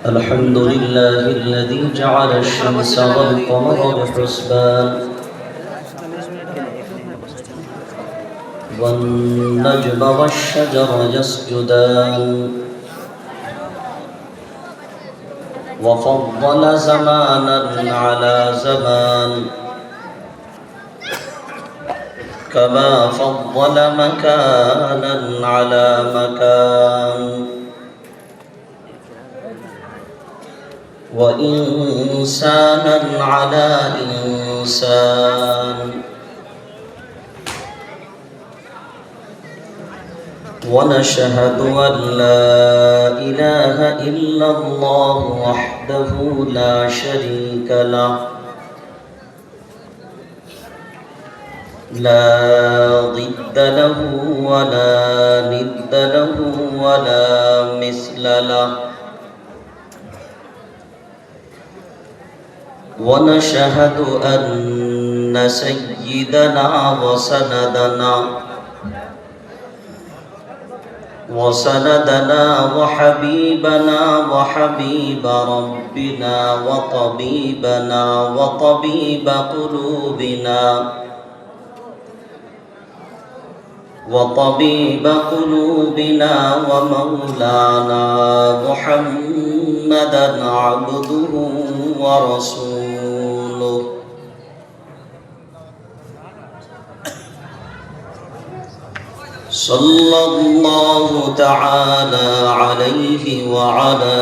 الحمد لله الذي جعل الشمس والقمر بحسبان والنجم والشجر يسجدان وفضل زمانا على زمان كما فضل مكانا على مكان وإنسانا على إنسان ونشهد أن لا إله إلا الله وحده لا شريك له لا ضد له ولا ند له ولا مثل له ونشهد أن سيدنا وسندنا وحبيبنا وحبيب ربنا وطبيبنا وطبيب قلوبنا ومولانا محمدا عبده ورسوله صلى الله تعالى عليه وعلى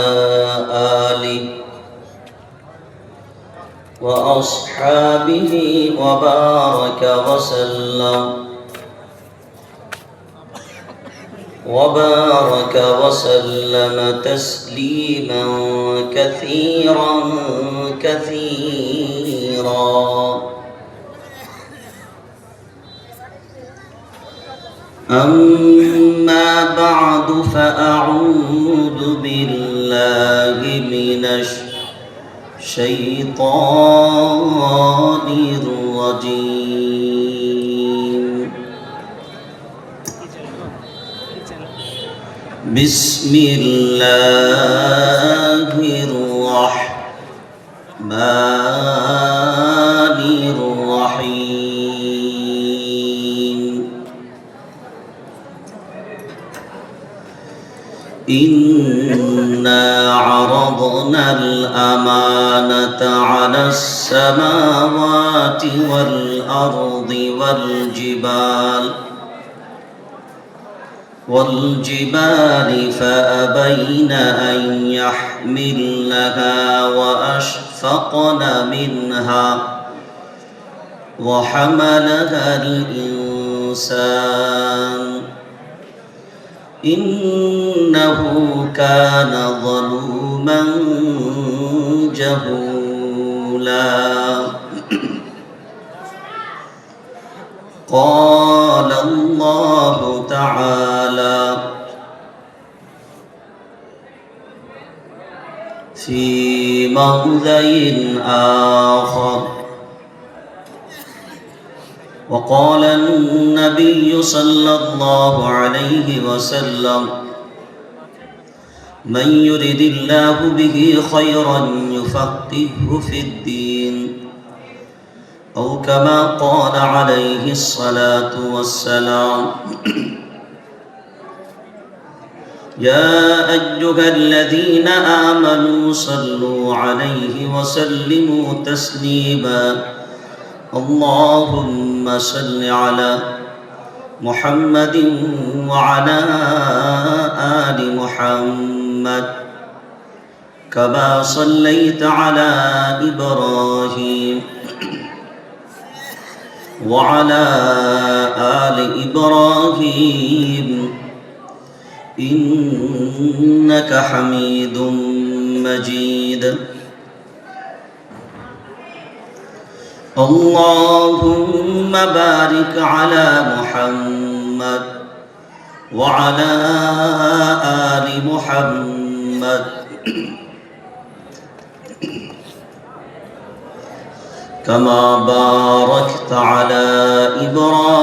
آله وأصحابه وبارك وسلم تسليما كثيرا أما بعد فأعوذ بالله من الشيطان الرجيم بسم الله الرحمن الرحيم إنا عرضنا الأمانة على السماوات والأرض والجبال فأبين أن يحملنها وأشفقن منها وحملها الإنسان إنه كان ظلوما جهولا قال الله تعالى في موضع آخر وقال النبي صلى الله عليه وسلم من يرد الله به خيرا يفقهه في الدين أو كما قال عليه الصلاة والسلام يا أيها الذين آمنوا صلوا عليه وسلموا تسليما اللهم صل على محمد وعلى آل محمد كما صليت على إبراهيم وعلى آل إبراهيم إنك حميد مجيد اللهم بارك على محمد وعلى آل محمد كما باركت على إبراهيم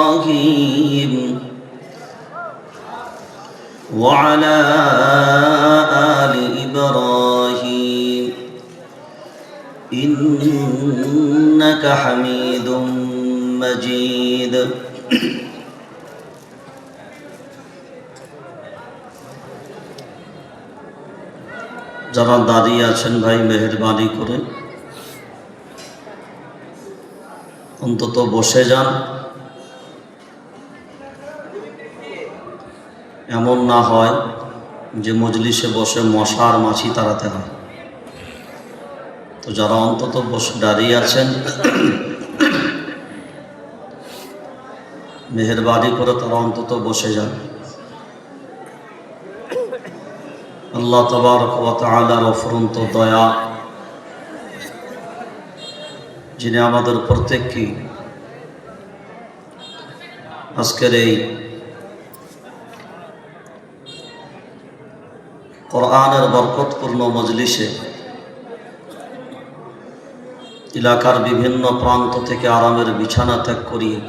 وعلى آل إبراهيم إنك حميد مجيد যারা দাঁড়িয়ে আছেন ভাই মেহেরবানি করে অন্তত বসে যান, এমন না হয় যে মজলিসে বসে মশার মাছি তাড়াতে হয়। তো যারা অন্তত বসে দাঁড়িয়ে আছেন মেহেরবানি করে তারা অন্তত বসে যান। আল্লাহ তাবারক ওয়া তাআলার অফুরন্ত দয়া, যিনি আমাদের প্রত্যেককে আজকের এই কোরআনের বরকতপূর্ণ মজলিসে এলাকার বিভিন্ন প্রান্ত থেকে আরামের বিছানা ত্যাগ করিয়ে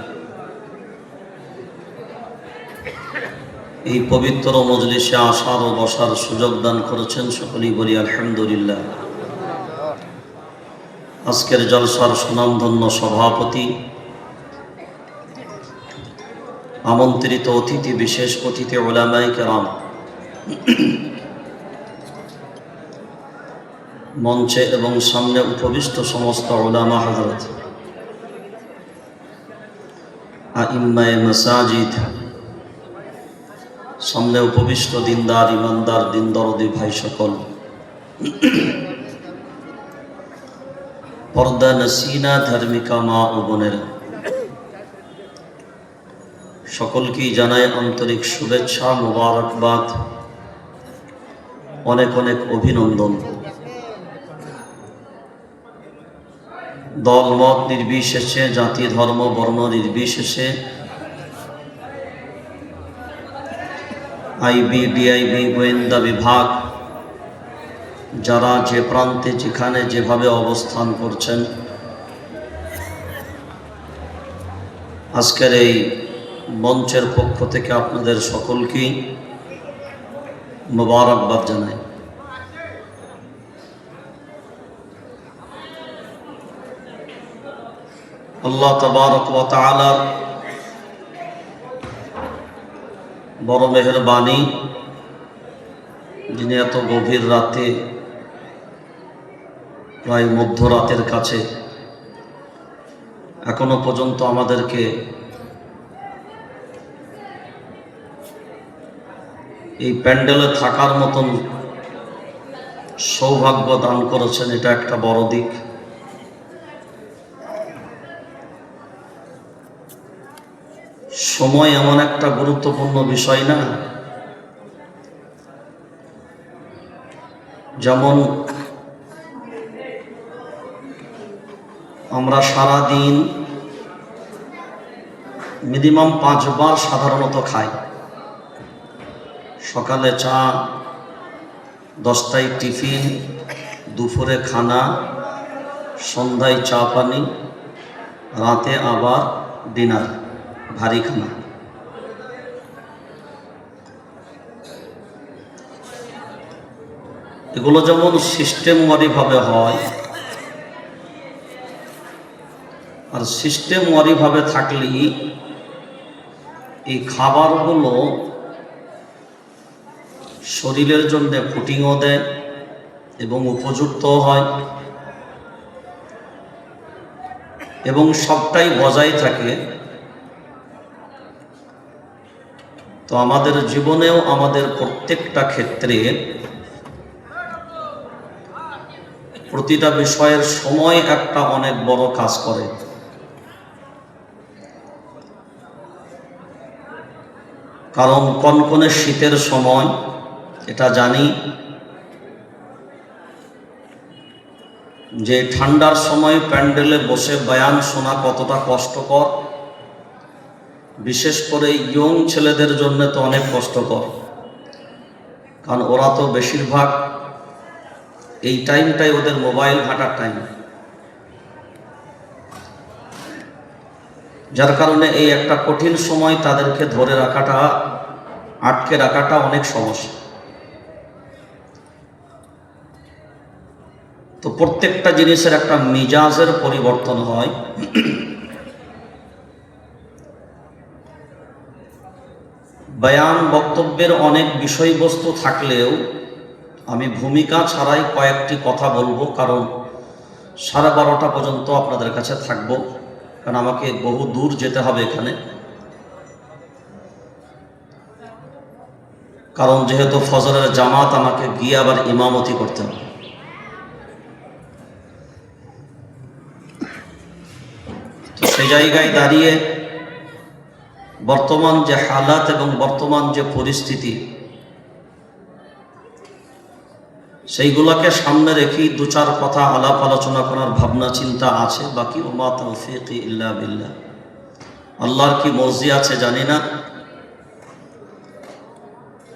এই পবিত্র মজলিসে আসার ও বসার সুযোগ দান করেছেন। সকলেই বলি আলহামদুলিল্লাহ। আজকের জলসার সুনামধন্য সভাপতি, আমন্ত্রিত অতিথি, বিশেষ অতিথি উলামায়ে কেরাম, মঞ্চে এবং সামনে উপবিষ্ট সমস্ত উলামা হযরত, আইম্মায়ে মাসাজিদ, সামনে উপবিষ্ট দিনদার ইমানদার দিন দরদি ভাই সকল, পর্দা নসিনা ধার্মিকা মা ও বোনেরা, সকলকেই জানাই আন্তরিক শুভেচ্ছা, মোবারকবাদ, অনেক অনেক অভিনন্দন। দল মত নির্বিশেষে, জাতি ধর্ম বর্ণ নির্বিশেষে আইবি, ডিআইবি, গোয়েন্দা বিভাগ, যারা যে প্রান্তে যেখানে যেভাবে অবস্থান করছেন, আজকের এই মঞ্চের পক্ষ থেকে আপনাদের সকলকেই মোবারকবাদ জানাই। আল্লাহ তাবারক ওয়া তাআলার বড় মেহেরবানি, যিনি এত গভীর রাতে, প্রায় মধ্যরাতের কাছে এখনো পর্যন্ত আমাদেরকে এই প্যান্ডেলে থাকার মতন সৌভাগ্য দান করেছেন, এটা একটা বড় দিক। সময় এমন একটা গুরুত্বপূর্ণ বিষয় না, যেমন আমরা সারা দিন মিনিমাম 5 বার সাধারণত খাই। সকালে চা, 10টায় টিফিন, দুপুরে খানা, সন্ধ্যায় চা পানি, রাতে আবার ডিনার, ভারী খানা। এগুলো যেমন সিস্টেমওয়ারিভাবে হয়, আর সিস্টেমওয়ারিভাবে থাকলেই এই খাবারগুলো শরীরের জন্য ফুটিংও দেয় এবং উপযুক্ত হয় এবং সবটাই বজায় থাকে। তো আমাদের জীবনেও আমাদের প্রত্যেকটা ক্ষেত্রে প্রতিটা বিষয়ের সময় একটা অনেক বড় কাজ করে। কারণ কনকনে শীতের সময়, এটা জানি যে ঠান্ডার সময় প্যান্ডেলে বসে বয়ান শোনা কতটা কষ্টকর, বিশেষ করে ইয়ং ছেলেদের জন্য তো অনেক কষ্টকর। কারণ ওরা তো বেশিরভাগ এই টাইমটাই ওদের মোবাইল ঘাঁটার টাইম, যার কারণে এই একটা কঠিন সময় তাদেরকে ধরে রাখাটা আটকে রাখাটা অনেক সমস্যা। তো প্রত্যেকটা জিনিসের একটা মিজাজের পরিবর্তন হয়। বয়ান বক্তব্যের অনেক বিষয়বস্তু থাকলেও আমি ভূমিকা ছাড়াই কয়েকটি কথা বলবো, কারণ 12:30 পর্যন্ত আপনাদের কাছে থাকবো, কারণ আমাকে বহু দূর যেতে হবে এখানে। কারণ যেহেতু ফজরের জামাত, আমাকে গিয়ে আবার ইমামতি করতে হবে। তো সেই জায়গায় দাঁড়িয়ে বর্তমান যে হালাত এবং বর্তমান যে পরিস্থিতি, সেইগুলোকে সামনে রেখেই 2-4 কথা আলাপ আলোচনা করার ভাবনা চিন্তা আছে। বাকি ওমা তৌফিক ইল্লা বিল্লাহ, আল্লাহর কি মর্জি আছে জানি না।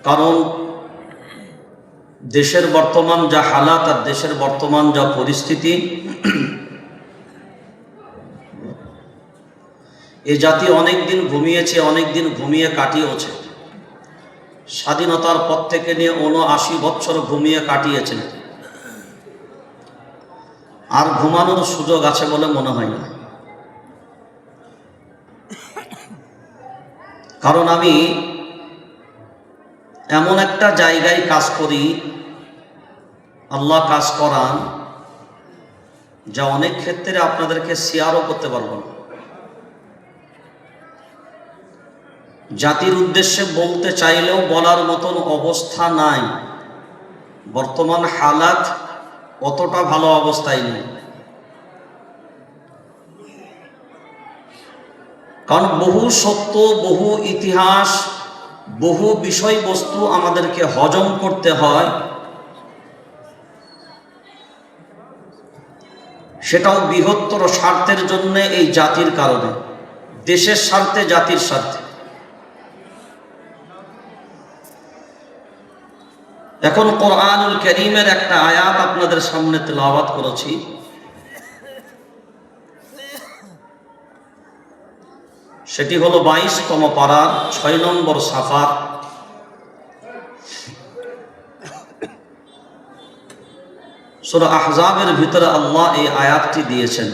কারণ দেশের বর্তমান যা হালাত আর দেশের বর্তমান যা পরিস্থিতি, এ জাতি অনেক দিন ঘুমিয়েছে, অনেক দিন ঘুমিয়ে কাটিয়েছে। স্বাধীনতার পর থেকে নিয়ে 79 বছর ঘুমিয়ে কাটিয়েছেন, আর ঘুমানোর সুযোগ আছে বলে মনে হয় না। কারণ আমি এমন একটা জায়গায় কাজ করি, আল্লাহ কাজ করান, যা অনেক ক্ষেত্রে আপনাদেরকে শেয়ারও করতে পারবো না। জাতির উদ্দেশ্যে বলতে চাইলেও বলার মতন অবস্থা নাই। বর্তমান হালাত অতটা ভালো অবস্থায় নেই। কারণ বহু সত্য, বহু ইতিহাস, বহু বিষয়বস্তু আমাদেরকে হজম করতে হয়, সেটাও বৃহত্তর স্বার্থের জন্য, এই জাতির কারণে, দেশের স্বার্থে, জাতির স্বার্থে। এখন কোরআনুল কারীমের একটা আয়াত আপনাদের সামনে তেলাওয়াত করেছি। সেটি হলো 22তম পারার 6 নম্বর সাফাত। সূরা আহজাবের ভিতরে আল্লাহ এই আয়াতটি দিয়েছেন,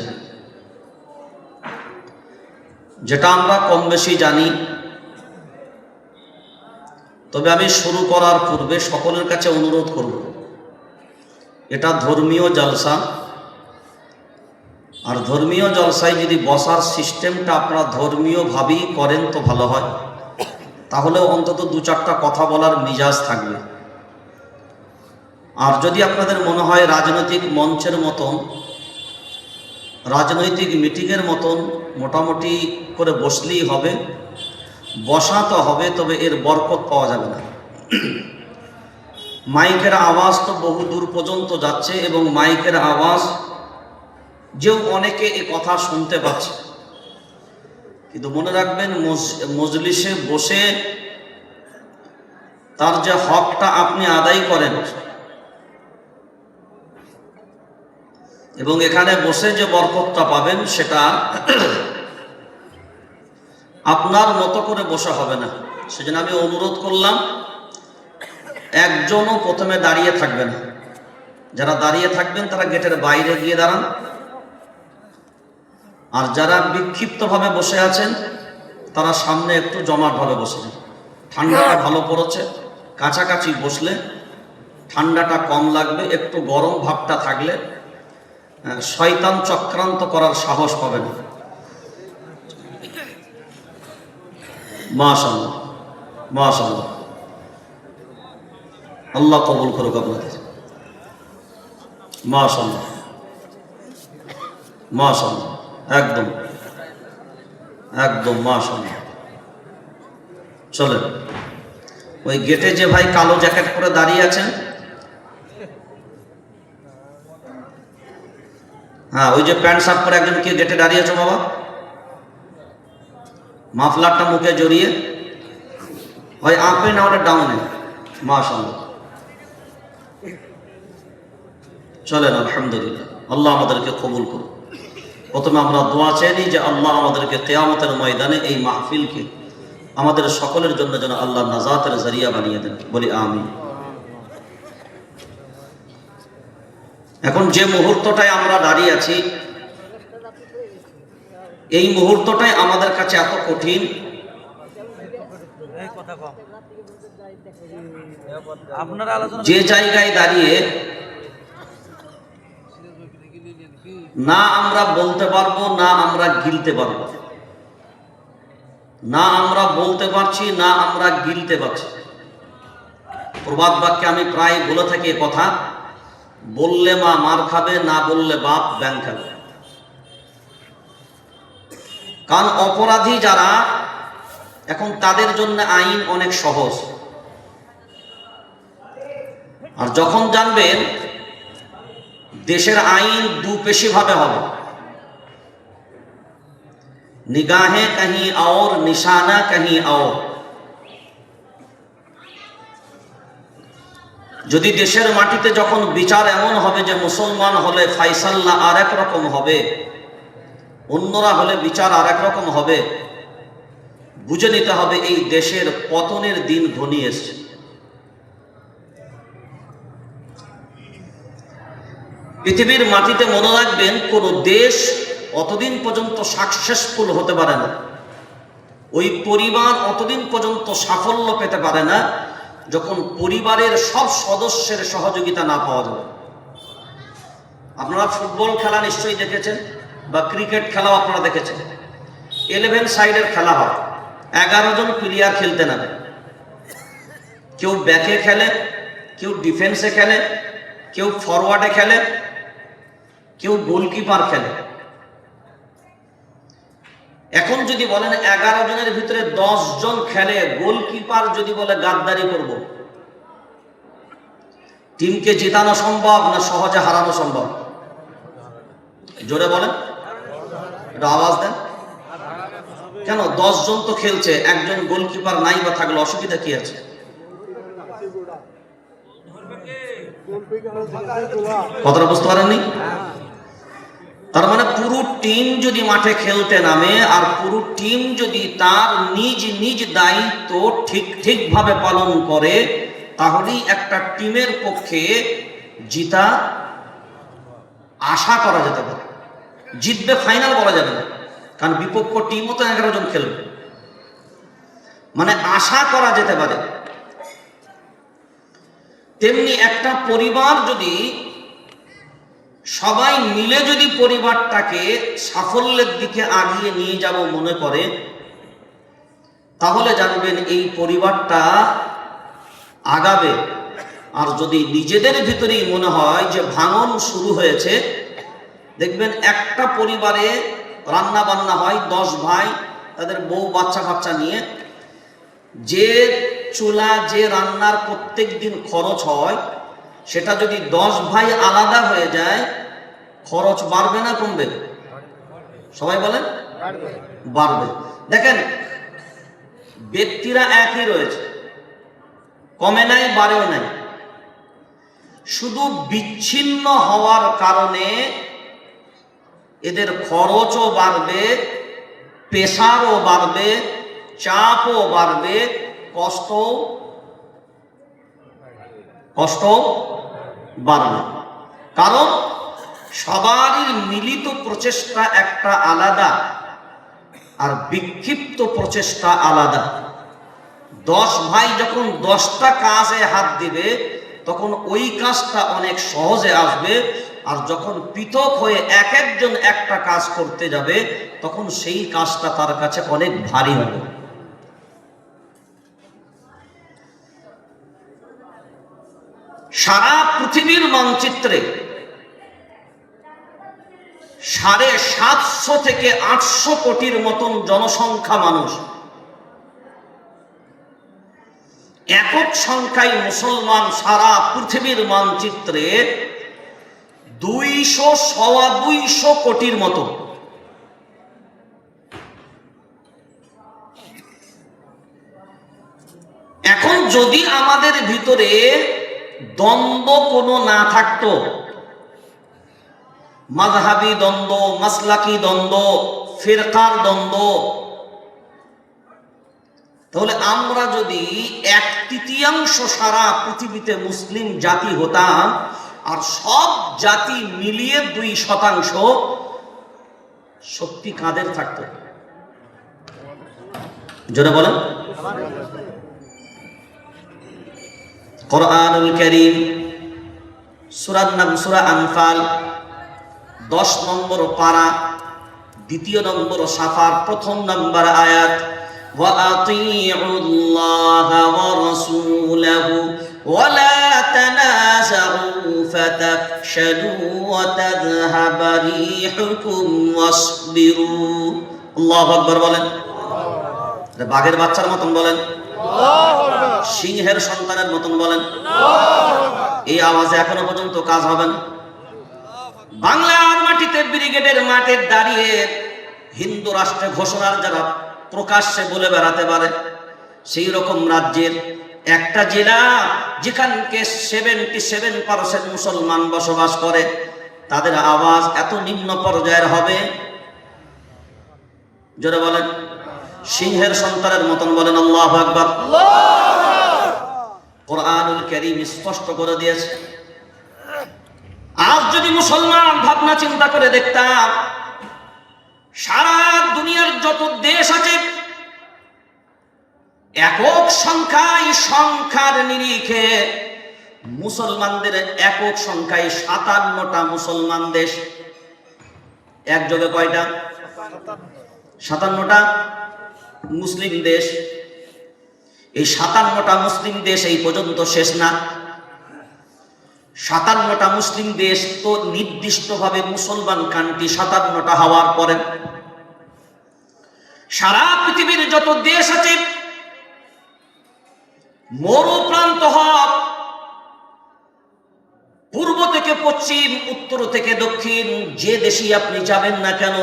যেটা আমরা কম বেশি জানি। তবে আমি শুরু করার পূর্বে সকলের কাছে অনুরোধ করব, এটা ধর্মীয় জলসা, আর ধর্মীয় জলসায় যদি বসার সিস্টেমটা আপনারা ধর্মীয়ভাবেই করেন তো ভালো হয়, তাহলেও অন্তত 2-4টা কথা বলার মিজাজ থাকবে। আর যদি আপনাদের মনে হয় রাজনৈতিক মঞ্চের মতন, রাজনৈতিক মিটিংয়ের মতন মোটামুটি করে বসলেই হবে, বসা তো হবে, তবে এর বরকত পাওয়া যাবে না। মাইকের আওয়াজ তো বহু দূর পর্যন্ত যাচ্ছে, এবং মাইকের আওয়াজ যেও অনেকে এ কথা শুনতে পাচ্ছে। কিন্তু মনে রাখবেন, মজলিসে বসে তার যে হকটা আপনি আদায় করেন, এবং এখানে বসে যে বরকতটা পাবেন, সেটা আপনার মতো করে বসা হবে না। সেজন্য আমি অনুরোধ করলাম, একজনও প্রথমে দাঁড়িয়ে থাকবেন। যারা দাঁড়িয়ে থাকবেন তারা গেটের বাইরে গিয়ে দাঁড়ান, আর যারা বিক্ষিপ্তভাবে বসে আছেন তারা সামনে একটু জমাটভাবে বসে। ঠান্ডাটা ভালো পড়েছে, কাছাকাছি বসলে ঠান্ডাটা কম লাগবে। একটু গরম ভাবটা থাকলে শয়তান চক্রান্ত করার সাহস পাবে না। মাশাআল্লাহ, মাশাআল্লাহ, আল্লাহ কবুল করুক আপনাদের। মাশাআল্লাহ, মাশাআল্লাহ, একদম একদম মাশাআল্লাহ। চলেন, ওই গেটে যে ভাই কালো জ্যাকেট পরে দাঁড়িয়ে আছেন, হ্যাঁ, ওই যে প্যান্ট শার্ট পরে একজন কি গেটে দাঁড়িয়ে আছো বাবা, মাফলারটা মুখে জড়িয়ে, হয় আপে না হলে ডাউনে। মাশাআল্লাহ, চলেন, আলহামদুলিল্লাহ, আল্লাহ আমাদেরকে কবুল করুন। প্রথমে আমরা দোয়া চেয়ে নিই যে আল্লাহ আমাদেরকে কিয়ামতের ময়দানে এই মাহফিলকে আমাদের সকলের জন্য যেন আল্লাহ নাজাতের জরিয়া বানিয়ে দেন, বলি আমিন। এখন যে মুহূর্তটায় আমরা দাঁড়িয়ে আছি, এই মুহূর্তটাই আমাদের কাছে এত কঠিন, যে জায়গায় দাঁড়িয়ে না আমরা বলতে পারবো, না আমরা গিলতে পারবো, না আমরা বলতে পারছি, না আমরা গিলতে পারছি। প্রবাদ বাক্যে আমি প্রায় বলে থাকি কথা, বললে মা মার খাবে, না বললে বাপ ব্যাং খাবে। কারণ অপরাধী যারা, এখন তাদের জন্য আইন অনেক সহজ। আর যখন জানবেন দেশের আইন দুপেশি ভাবে হবে, নিগাহে কहीं और নিশানা कहीं और। যদি দেশের মাটিতে যখন বিচার এমন হবে যে মুসলমান হলে ফাইসাল্লা আর এক রকম হবে, অন্যরা হলে বিচার আর এক রকম হবে, বুঝে নিতে হবে এই দেশের পতনের দিন ঘনিয়ে এসছে। পৃথিবীর মাটিতে মনে রাখবেন, কোন দেশ অতদিন পর্যন্ত সাকসেসফুল হতে পারে না, ওই পরিবার অতদিন পর্যন্ত সাফল্য পেতে পারে না যখন পরিবারের সব সদস্যের সহযোগিতা না পাওয়া যাবে। আপনারা ফুটবল খেলা নিশ্চয়ই দেখেছেন, বা ক্রিকেট খেলাও আপনারা দেখেছেন। 11 সাইডের খেলা হয়, 11 জন প্লেয়ার খেলতে নামে। কেউ ব্যাকে খেলে, কেউ ডিফেন্সে খেলে, কেউ ফরওয়ার্ডে খেলে, কেউ গোলকিপার খেলে। এখন যদি বলেন 11 জনের ভিতরে 10 জন খেলে, গোলকিপার যদি বলে গাদ্দারি করব, টিমকে জেতানো সম্ভব না সহজে হারানো সম্ভব? জোরে বলেন, একটু আওয়াজ দেন। কেন? 10 জন তো খেলছে, একজন গোলকিপার নাই বা থাকলে অসুবিধা কি আছে? কথাটা বুঝতে পারেননি? তার মানে পুরো টিম যদি মাঠে খেলতে নামে, আর পুরো টিম যদি তার নিজ নিজ দায়িত্ব ঠিক ভাবে পালন করে, তাহলেই একটা টিমের পক্ষে জিতা আশা করা যেতে পারে। জিতবে ফাইনাল বলা যাবে না, কারণ বিপক্ষ টিমও তো 11 জন খেলবে, মানে আশা করা যেতে পারে। তেমনি একটা পরিবার যদি সবাই মিলে যদি পরিবারটাকে সাফল্যের দিকে আগিয়ে নিয়ে যাব মনে করে, তাহলে জানবেন এই পরিবারটা আগাবে। আর যদি নিজেদের ভিতরেই মনে হয় যে ভাঙন শুরু হয়েছে, দেখবেন একটা পরিবারে রান্না বান্না হয়, 10 ভাই তাদের বউ বাচ্চা কাচ্চা নিয়ে, যে চুলা যে রান্নার প্রত্যেক দিন খরচ হয়, সেটা যদি 10 ভাই আলাদা হয়ে যায়, খরচ বাড়বে না কমবে? সবাই বলেন বাড়বে। দেখেন, ব্যক্তিরা একই রয়েছে, কমে নাই বাড়েও নাই, শুধু বিচ্ছিন্ন হওয়ার কারণে এদের খরচও বাড়বে, প্রেসারও বাড়বে, চাপও বাড়বে, কষ্ট বাড়বে। কারণ সবারই মিলিত প্রচেষ্টা একটা আলাদা, আর বিক্ষিপ্ত প্রচেষ্টা আলাদা। 10 ভাই যখন 10টা কাজে হাত দিবে, তখন ওই কাজটা অনেক সহজে আসবে। আর যখন পৃথক হয়ে এক একজন একটা কাজ করতে যাবে, তখন সেই কাজটা তার কাছে অনেক ভারী হবে। সারা পৃথিবীর মানচিত্রে 750 থেকে 800 কোটির মতন জনসংখ্যা মানুষ। একক সংখ্যায় মুসলমান সারা পৃথিবীর মানচিত্রে 200-250 কোটির মতো। এখন যদি আমাদের ভিতরে দ্বন্দ্ব কোনো না থাকতো, মাযহাবী দ্বন্দ্ব, মাসলাকি দ্বন্দ্ব, ফিরকার দ্বন্দ্ব, তাহলে আমরা যদি 1/3 সারা পৃথিবীতে মুসলিম জাতি হতাম, আর সব জাতি মিলিয়ে 2%, শক্তি কাদের থাকতো? জোরে বলেন। কোরআনুল কারীম সূরার নাম সূরা আনফাল, 10 নম্বর পারা, 2 নম্বর সাফার, 1 নম্বর আয়াত। ওয়া আতিউল্লাহা ওয়া রাসূলাহু ওয়া লা তানাযাউ ফাতাফশালু ওয়া তাযহাবা রিহুকুম ওয়াসবিরু। আল্লাহু আকবার বলেন। বাঘের বাচ্চার মতন বলেন, সিংহের সন্তানের মতন বলেন। এই আওয়াজে এখনো পর্যন্ত কাজ হবে না। বাংলার মাটিতে ব্রিগেডের মাঠে দাঁড়িয়ে হিন্দু রাষ্ট্রে ঘোষণার যারা প্রকাশ্যে বলে বেড়াতে পারে, সেই রকম রাজ্যের একটা জেলা যেখানকে 77% মুসলমান বসবাস করে, তাদের আওয়াজ এত নিম্ন পর্যায়ের হবে, জোরে বলেন, সিংহের সন্তানের মতন বলেন আল্লাহু আকবার। কোরআনুল কারীম স্পষ্ট করে দিয়েছে। আজ যদি মুসলমান ভাবনা চিন্তা করে দেখতাম, সারা দুনিয়ার যত দেশ আছে, একক সংখ্যায়, সংখ্যার নিরিখে মুসলমানদের একক সংখ্যায় 57টা মুসলমান দেশ। একযোগে কয়টা? 57টা মুসলিম দেশ। এই 57টা মুসলিম দেশ এই পর্যন্ত শেষ না। 57টা মুসলিম দেশ তো নির্দিষ্টভাবে মুসলমান কান্ট্রি 57টা হওয়ার পরে সারা পৃথিবীর যত দেশ আছে, মরু প্রান্ত হোক, পূর্ব থেকে পশ্চিম, উত্তর থেকে দক্ষিণ, যে দেশে আপনি যাবেন না কেন,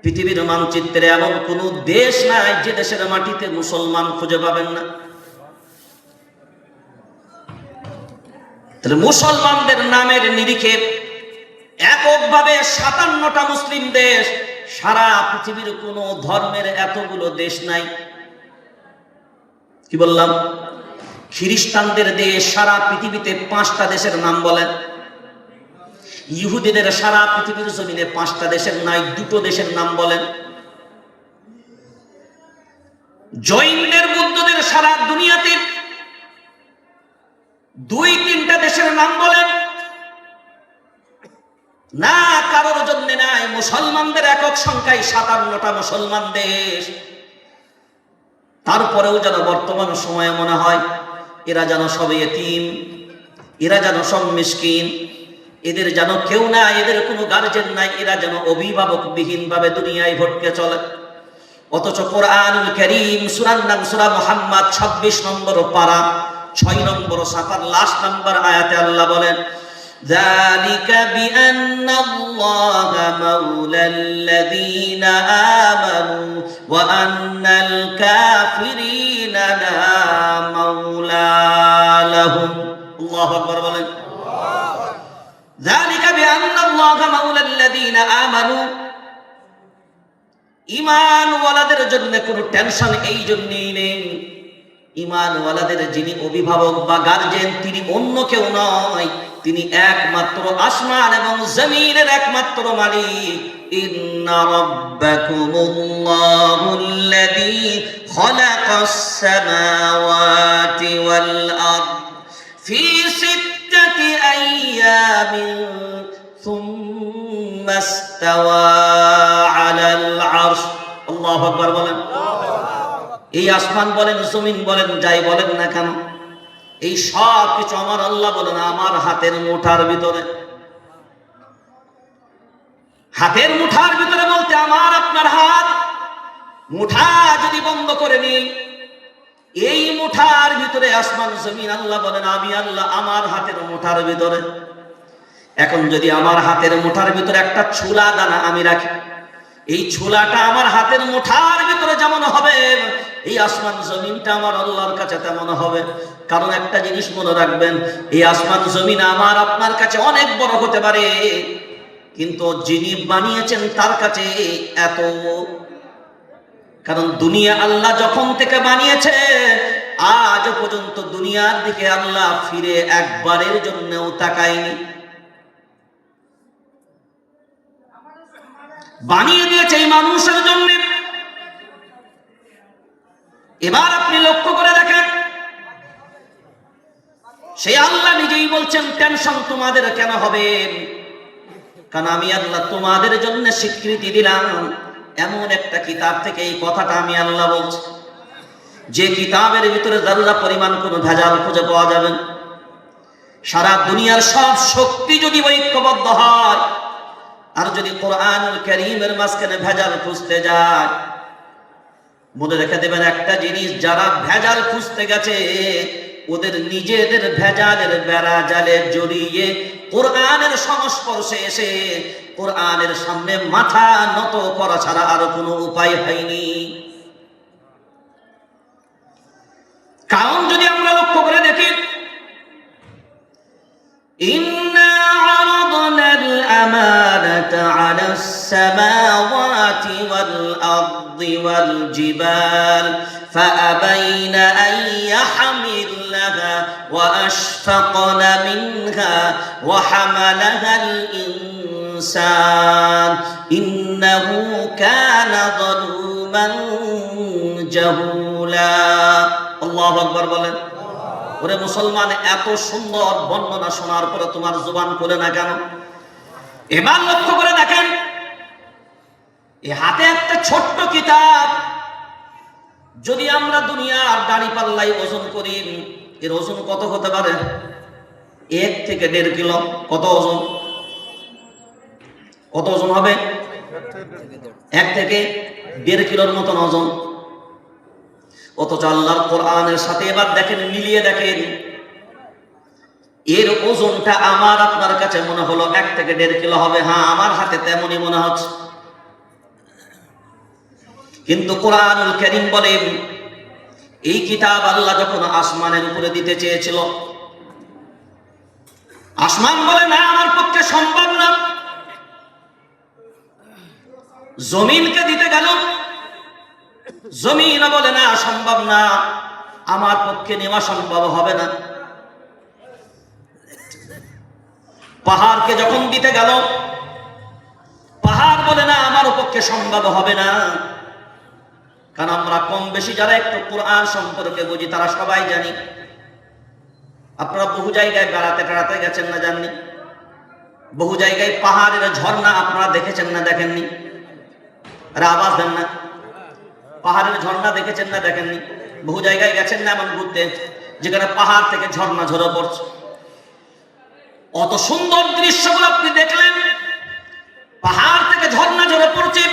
পৃথিবীর মানচিত্রে এমন কোন দেশ নাই যে দেশের মাটিতে মুসলমান খুঁজে পাবেন না। তাহলে মুসলমানদের নামের নিরিখে এককভাবে 57টা মুসলিম দেশ, সারা পৃথিবীর কোন ধর্মের এতগুলো দেশ নাই। কি বললাম? খ্রিস্টানদের দেশ সারা পৃথিবীতে 5টা দেশের নাম বলেন। ইহুদিদের সারা পৃথিবীর জমিনে 5টা দেশের নাই, 2টো দেশের নাম বলেন। জৈনদের, বৌদ্ধদের সারা দুনিয়াতে 2-3টা দেশের নাম বলেন না, কারোর জন্য নাই। মুসলমানদের একক সংখ্যায় 57টা মুসলমান দেশ। তারপরেও যেন বর্তমান সময়ে মনে হয় এরা যেন সব এতিম, এরা যেন সব মিসকিন, এদের যেন কেউ নাই, এদের কোনো গার্জেন নাই, এরা যেন অভিভাবকবিহীন ভাবে দুনিয়ায় ভটকে চলে। অথচ কোরআনুল কারীম সূরার নাম সূরা মুহাম্মদ 26 নম্বর পারা, 6 নম্বর সাফার, লাস্ট নম্বর আয়াতে আল্লাহ বলেন, যালিকা বিআন্নাল্লাহা মাওলাল্লাযীনা আমানু ওয়া আন্নাল কাফিরিনা লা মাওলা লাহুম। আল্লাহু আকবার বলেন। যালিকা বিআন্নাল্লাহা মাওলাল্লাযীনা আমানু, ঈমানওয়ালাদের জন্য কোনো টেনশন এই জন্যই নেই। ঈমানওয়ালাদের যিনি অভিভাবক বা গার্জেন, তিনি অন্য কেউ নয়, তিনি একমাত্র আসমান এবং জমিনের একমাত্র মালিক। ইন্না রাব্বাকুমুল্লাহুল্লাযী খালাকাস সামাওয়াতি ওয়াল আরদ ফি 6 আইয়ামিন সুম্মা ইসতাওয়া আলাল আরশ। আল্লাহু আকবার বলেন। এই আসমান বলেন, জমিন বলেন, যাই বলেন না কেন, এই সব কিছু আমার আল্লাহ বলেন আমার হাতের মুঠার ভিতরে। হাতের মুঠার ভিতরে বলতে আমার আপনার হাত মুঠা যদি বন্ধ করে নিই, এই মুঠার ভিতরে আসমান জমিন, আল্লাহ বলেন আমি আল্লাহ আমার হাতের মুঠার ভিতরে। এখন যদি আমার হাতের মুঠার ভিতরে একটা ছোলা দানা আমি রাখি, এই ছোলাটা আমার হাতের মুঠার ভিতরে যেমন হবে, এই আসমান জমিনটা আমার আল্লাহর কাছে তেমন হবে। কারণ একটা জিনিস মনে রাখবেন, এই আসমান জমিন আমার আপনার কাছে অনেক বড় হতে পারে, কিন্তু যিনি বানিয়েছেন তার কাছে এত কারণ দুনিয়া আল্লাহ যখন থেকে বানিয়েছে আজ পর্যন্ত দুনিয়ার দিকে আল্লাহ ফিরে একবারের জন্যও তাকায়নি। বানিয়ে দিয়েছে এই মানুষের জন্য। এবার আপনি লক্ষ্য করে দেখেন, সেই আল্লাহ নিজেই বলছেন টেনশন তোমাদের কেন হবে, কারণ আমি আল্লাহ তোমাদের জন্য স্বীকৃতি দিলাম। এমন একটা কিতাব থেকে এই কথাটা আমি আল্লাহ বলছি, যে কিতাবের ভিতরে যারা পরিমাণ কোনো ভেজাল খুঁজে পাওয়া যাবে না। সারা দুনিয়ার সব শক্তি যদি ঐক্যবদ্ধ হয় আর যদি কোরআনুল কারীমের মাঝখানে ভেজাল খুঁজতে যায়, মনে রেখে দেবেন একটা জিনিস, যারা ভেজাল খুঁজতে গেছে ওদের নিজেদের ভেজালের বেড়া জালে জড়িয়ে কোরআনের সংস্পর্শে এসে কোরআনের সামনে মাথা নত করা ছাড়া আর কোনো উপায় হয়নি। কারণ যদি আমরা লক্ষ্য করে দেখি, ইন্না আরাদনাল আমানাতা আলাস সামাওয়াতি ওয়াল আরদি ওয়াল জিবাল ফাআবাইনা আন ইয়াহমিলনাহা ওয়া আশফাকনা মিনহা ওয়া হামালাহাল ইনসান ইন্নাহু কানা যালুমান জাহুলা। আল্লাহু আকবার বলেন। ওরে মুসলমান, এত সুন্দর বর্ণনা শোনার পরে তোমার জবান খুলে না কেন? এবার লক্ষ্য করে দেখেন, এই হাতে একটা ছোট্ট কিতাব, যদি আমরা দুনিয়ার দাড়ি পাল্লাই ওজন করি, এর ওজন কত হতে পারে? 1 থেকে 1.5 কিলো। কত ওজন? কত ওজন হবে? 1 থেকে 1.5 কিলোর মতন ওজন। অথচ আল্লাহর কোরআনের সাথে এবার দেখেন, মিলিয়ে দেখেন, এর ওজনটা আমার আপনার কাছে মনে হলো 1 থেকে 1.5 কিলো হবে। হ্যাঁ, আমার হাতে তেমনই মনে হচ্ছে। কিন্তু কোরআনুল কারীম বলেন, এই কিতাব আল্লাহ যখন আসমানের উপরে দিতে চেয়েছিল, আসমান বলে না, আমার পক্ষে সম্ভব না। জমিনকে দিতে গেল, জমিন বলে না, সম্ভব না, আমার পক্ষে নেওয়া সম্ভব হবে না। পাহাড়কে যখন দিতে গেল, পাহাড় বলে না, আমার পক্ষে সম্ভব হবে না। কারণ আমরা কম বেশি যারা একটু কোরআন সম্পর্কে বুঝি তারা সবাই জানি। আপনারা বহু জায়গায় বেড়াতে টেড়াতে গেছেন না, জাননি? বহু জায়গায় পাহাড়ের ঝর্ণা আপনারা দেখেছেন না, দেখেননি? আরে আওয়াজ দেন না। পাহাড়ের ঝর্ণা দেখেছেন না, দেখেননি? বহু জায়গায় গেছেন না এমন ঘুরতে যেখানে পাহাড় থেকে ঝর্ণা ঝরে পড়ছে? অত সুন্দর দৃশ্যগুলো আপনি দেখলেন, পাহাড় থেকে ঝর্ণা ঝরে পড়ছে,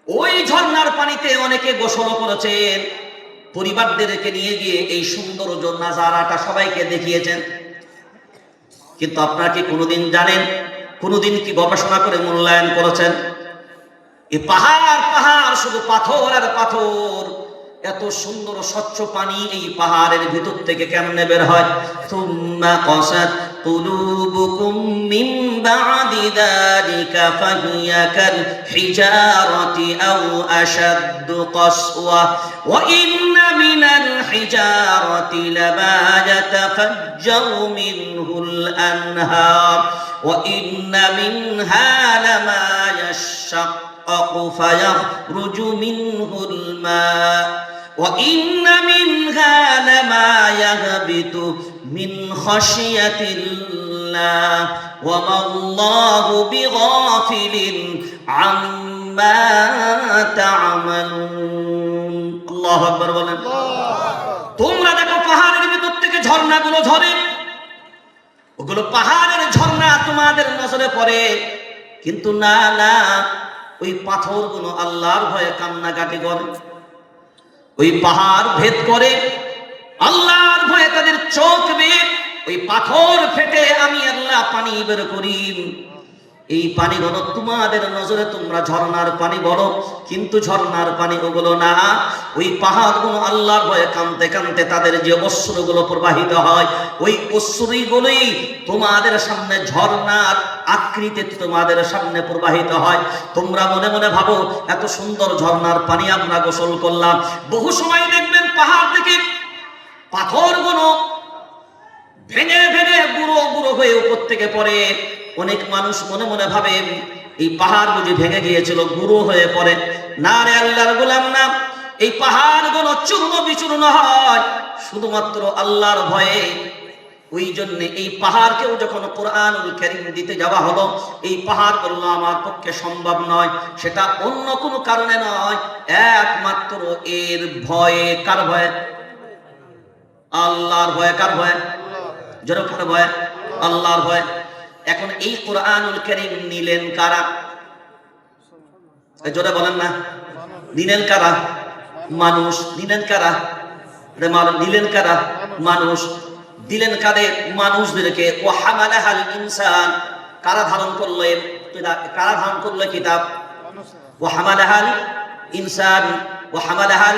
ওই ঝর্ণার পানিতে অনেকে গোসল করেছেন, পরিবারদেরকে নিয়ে গিয়ে এই সুন্দর নাজারাটা সবাইকে দেখিয়েছেন। কিন্তু আপনারা কি কোনোদিন জানেন, কোনোদিন কি গবেষণা করে মূল্যায়ন করেছেন এই পাহাড় পাহাড় শুধু পাথর আর পাথর, এত সুন্দর স্বচ্ছ পানি এই পাহাড়ের ভিতর থেকে কেমনে বের হয়? সুম্মা কাসাত কুলুবুকুম মিন বাদি যালিকা ফাহিয়া কাল হিজারাতি আও আশাদ্দু কাসওয়া ওয়া ইন্না মিনাল হিজারাতি লামা ইয়াতাফাজ্জারু মিনহুল আনহার ওয়া ইন্না মিনহা লামা ইয়াশাক্কাকু ফায়াখরুজু মিনহুল মা وَإِنَّ مِنْهَا لَمَا يَهْبِطُ مِنْ خَشْيَةِ اللَّهِ وَمَا اللَّهُ بِغَافِلٍ عَمَّا تَعْمَلُونَ। আল্লাহু আকবার বলেন। তোমরা দেখো পাহাড়ের ভিতর থেকে ঝর্ণাগুলো ঝরে, ওগুলো পাহাড়ের ঝর্ণা তোমাদের নজরে পড়ে, কিন্তু না না, ওই পাথরগুলো আল্লাহর ভয়ে কান্নাকাটি করে, ওই পাহাড় ভেদ করে আল্লাহর ভয়ে তাদের চোখ বেয়ে ওই পাথর ফেটে আমি আল্লাহ পানি বের করি। এই পানিগুলো তোমাদের নজরে তোমরা ঝর্ণার পানি বলো, কিন্তু ঝর্ণার পানি ওগুলো না। ওই পাহাড়গুলো আল্লাহর ভয়ে কাঁদতে কাঁদতে তাদের যে অশ্রুগুলো প্রবাহিত হয়, ওই অশ্রুগুলোই তোমাদের সামনে ঝর্ণার আকৃতিতে তোমাদের সামনে প্রবাহিত হয়। তোমরা মনে মনে ভাবো এত সুন্দর ঝর্ণার পানি আমরা গোসল করলাম। বহু সময় দেখবেন পাহাড় থেকে পাথরগুলো ভেঙে ভেঙে গুঁড়ো গুঁড়ো হয়ে উপর থেকে পড়ে। অনেক মানুষ মনে মনে ভাবে এই পাহাড় বুঝি ভেঙে গিয়েছিল, গুঁড়ো হয়ে পড়ে। না রে আল্লাহর গোলাম, না। এই পাহাড়গুলো চূর্ণ বিচূর্ণ হয় শুধুমাত্র আল্লাহর ভয়ে। ওই জন্য এই পাহাড়কেও যখন কোরআনুল কারীম দিতে যাওয়া হলো, এই পাহাড় বলল আমার পক্ষে সম্ভব নয়। সেটা অন্য কোনো কারণে নয়, একমাত্র এর ভয়ে। কার ভয়ে? আল্লাহর ভয়ে। কার ভয়ে? জোরে কার ভয়ে? আল্লাহর ভয়ে। এখন এই কোরআনুল কারীম নিলেন কারা? জোরে বলেন না। নিলেন কারা? মানুষ। নিলেন কারা? নিলেন কারা? মানুষ। দিলেন কাদের? মানুষদেরকে। ও হামালাহাল ইনসান। কারা ধারণ করলো? কারা ধারণ করলো কিতাব? ও হামালাহাল ইনসান। ও হামালাহাল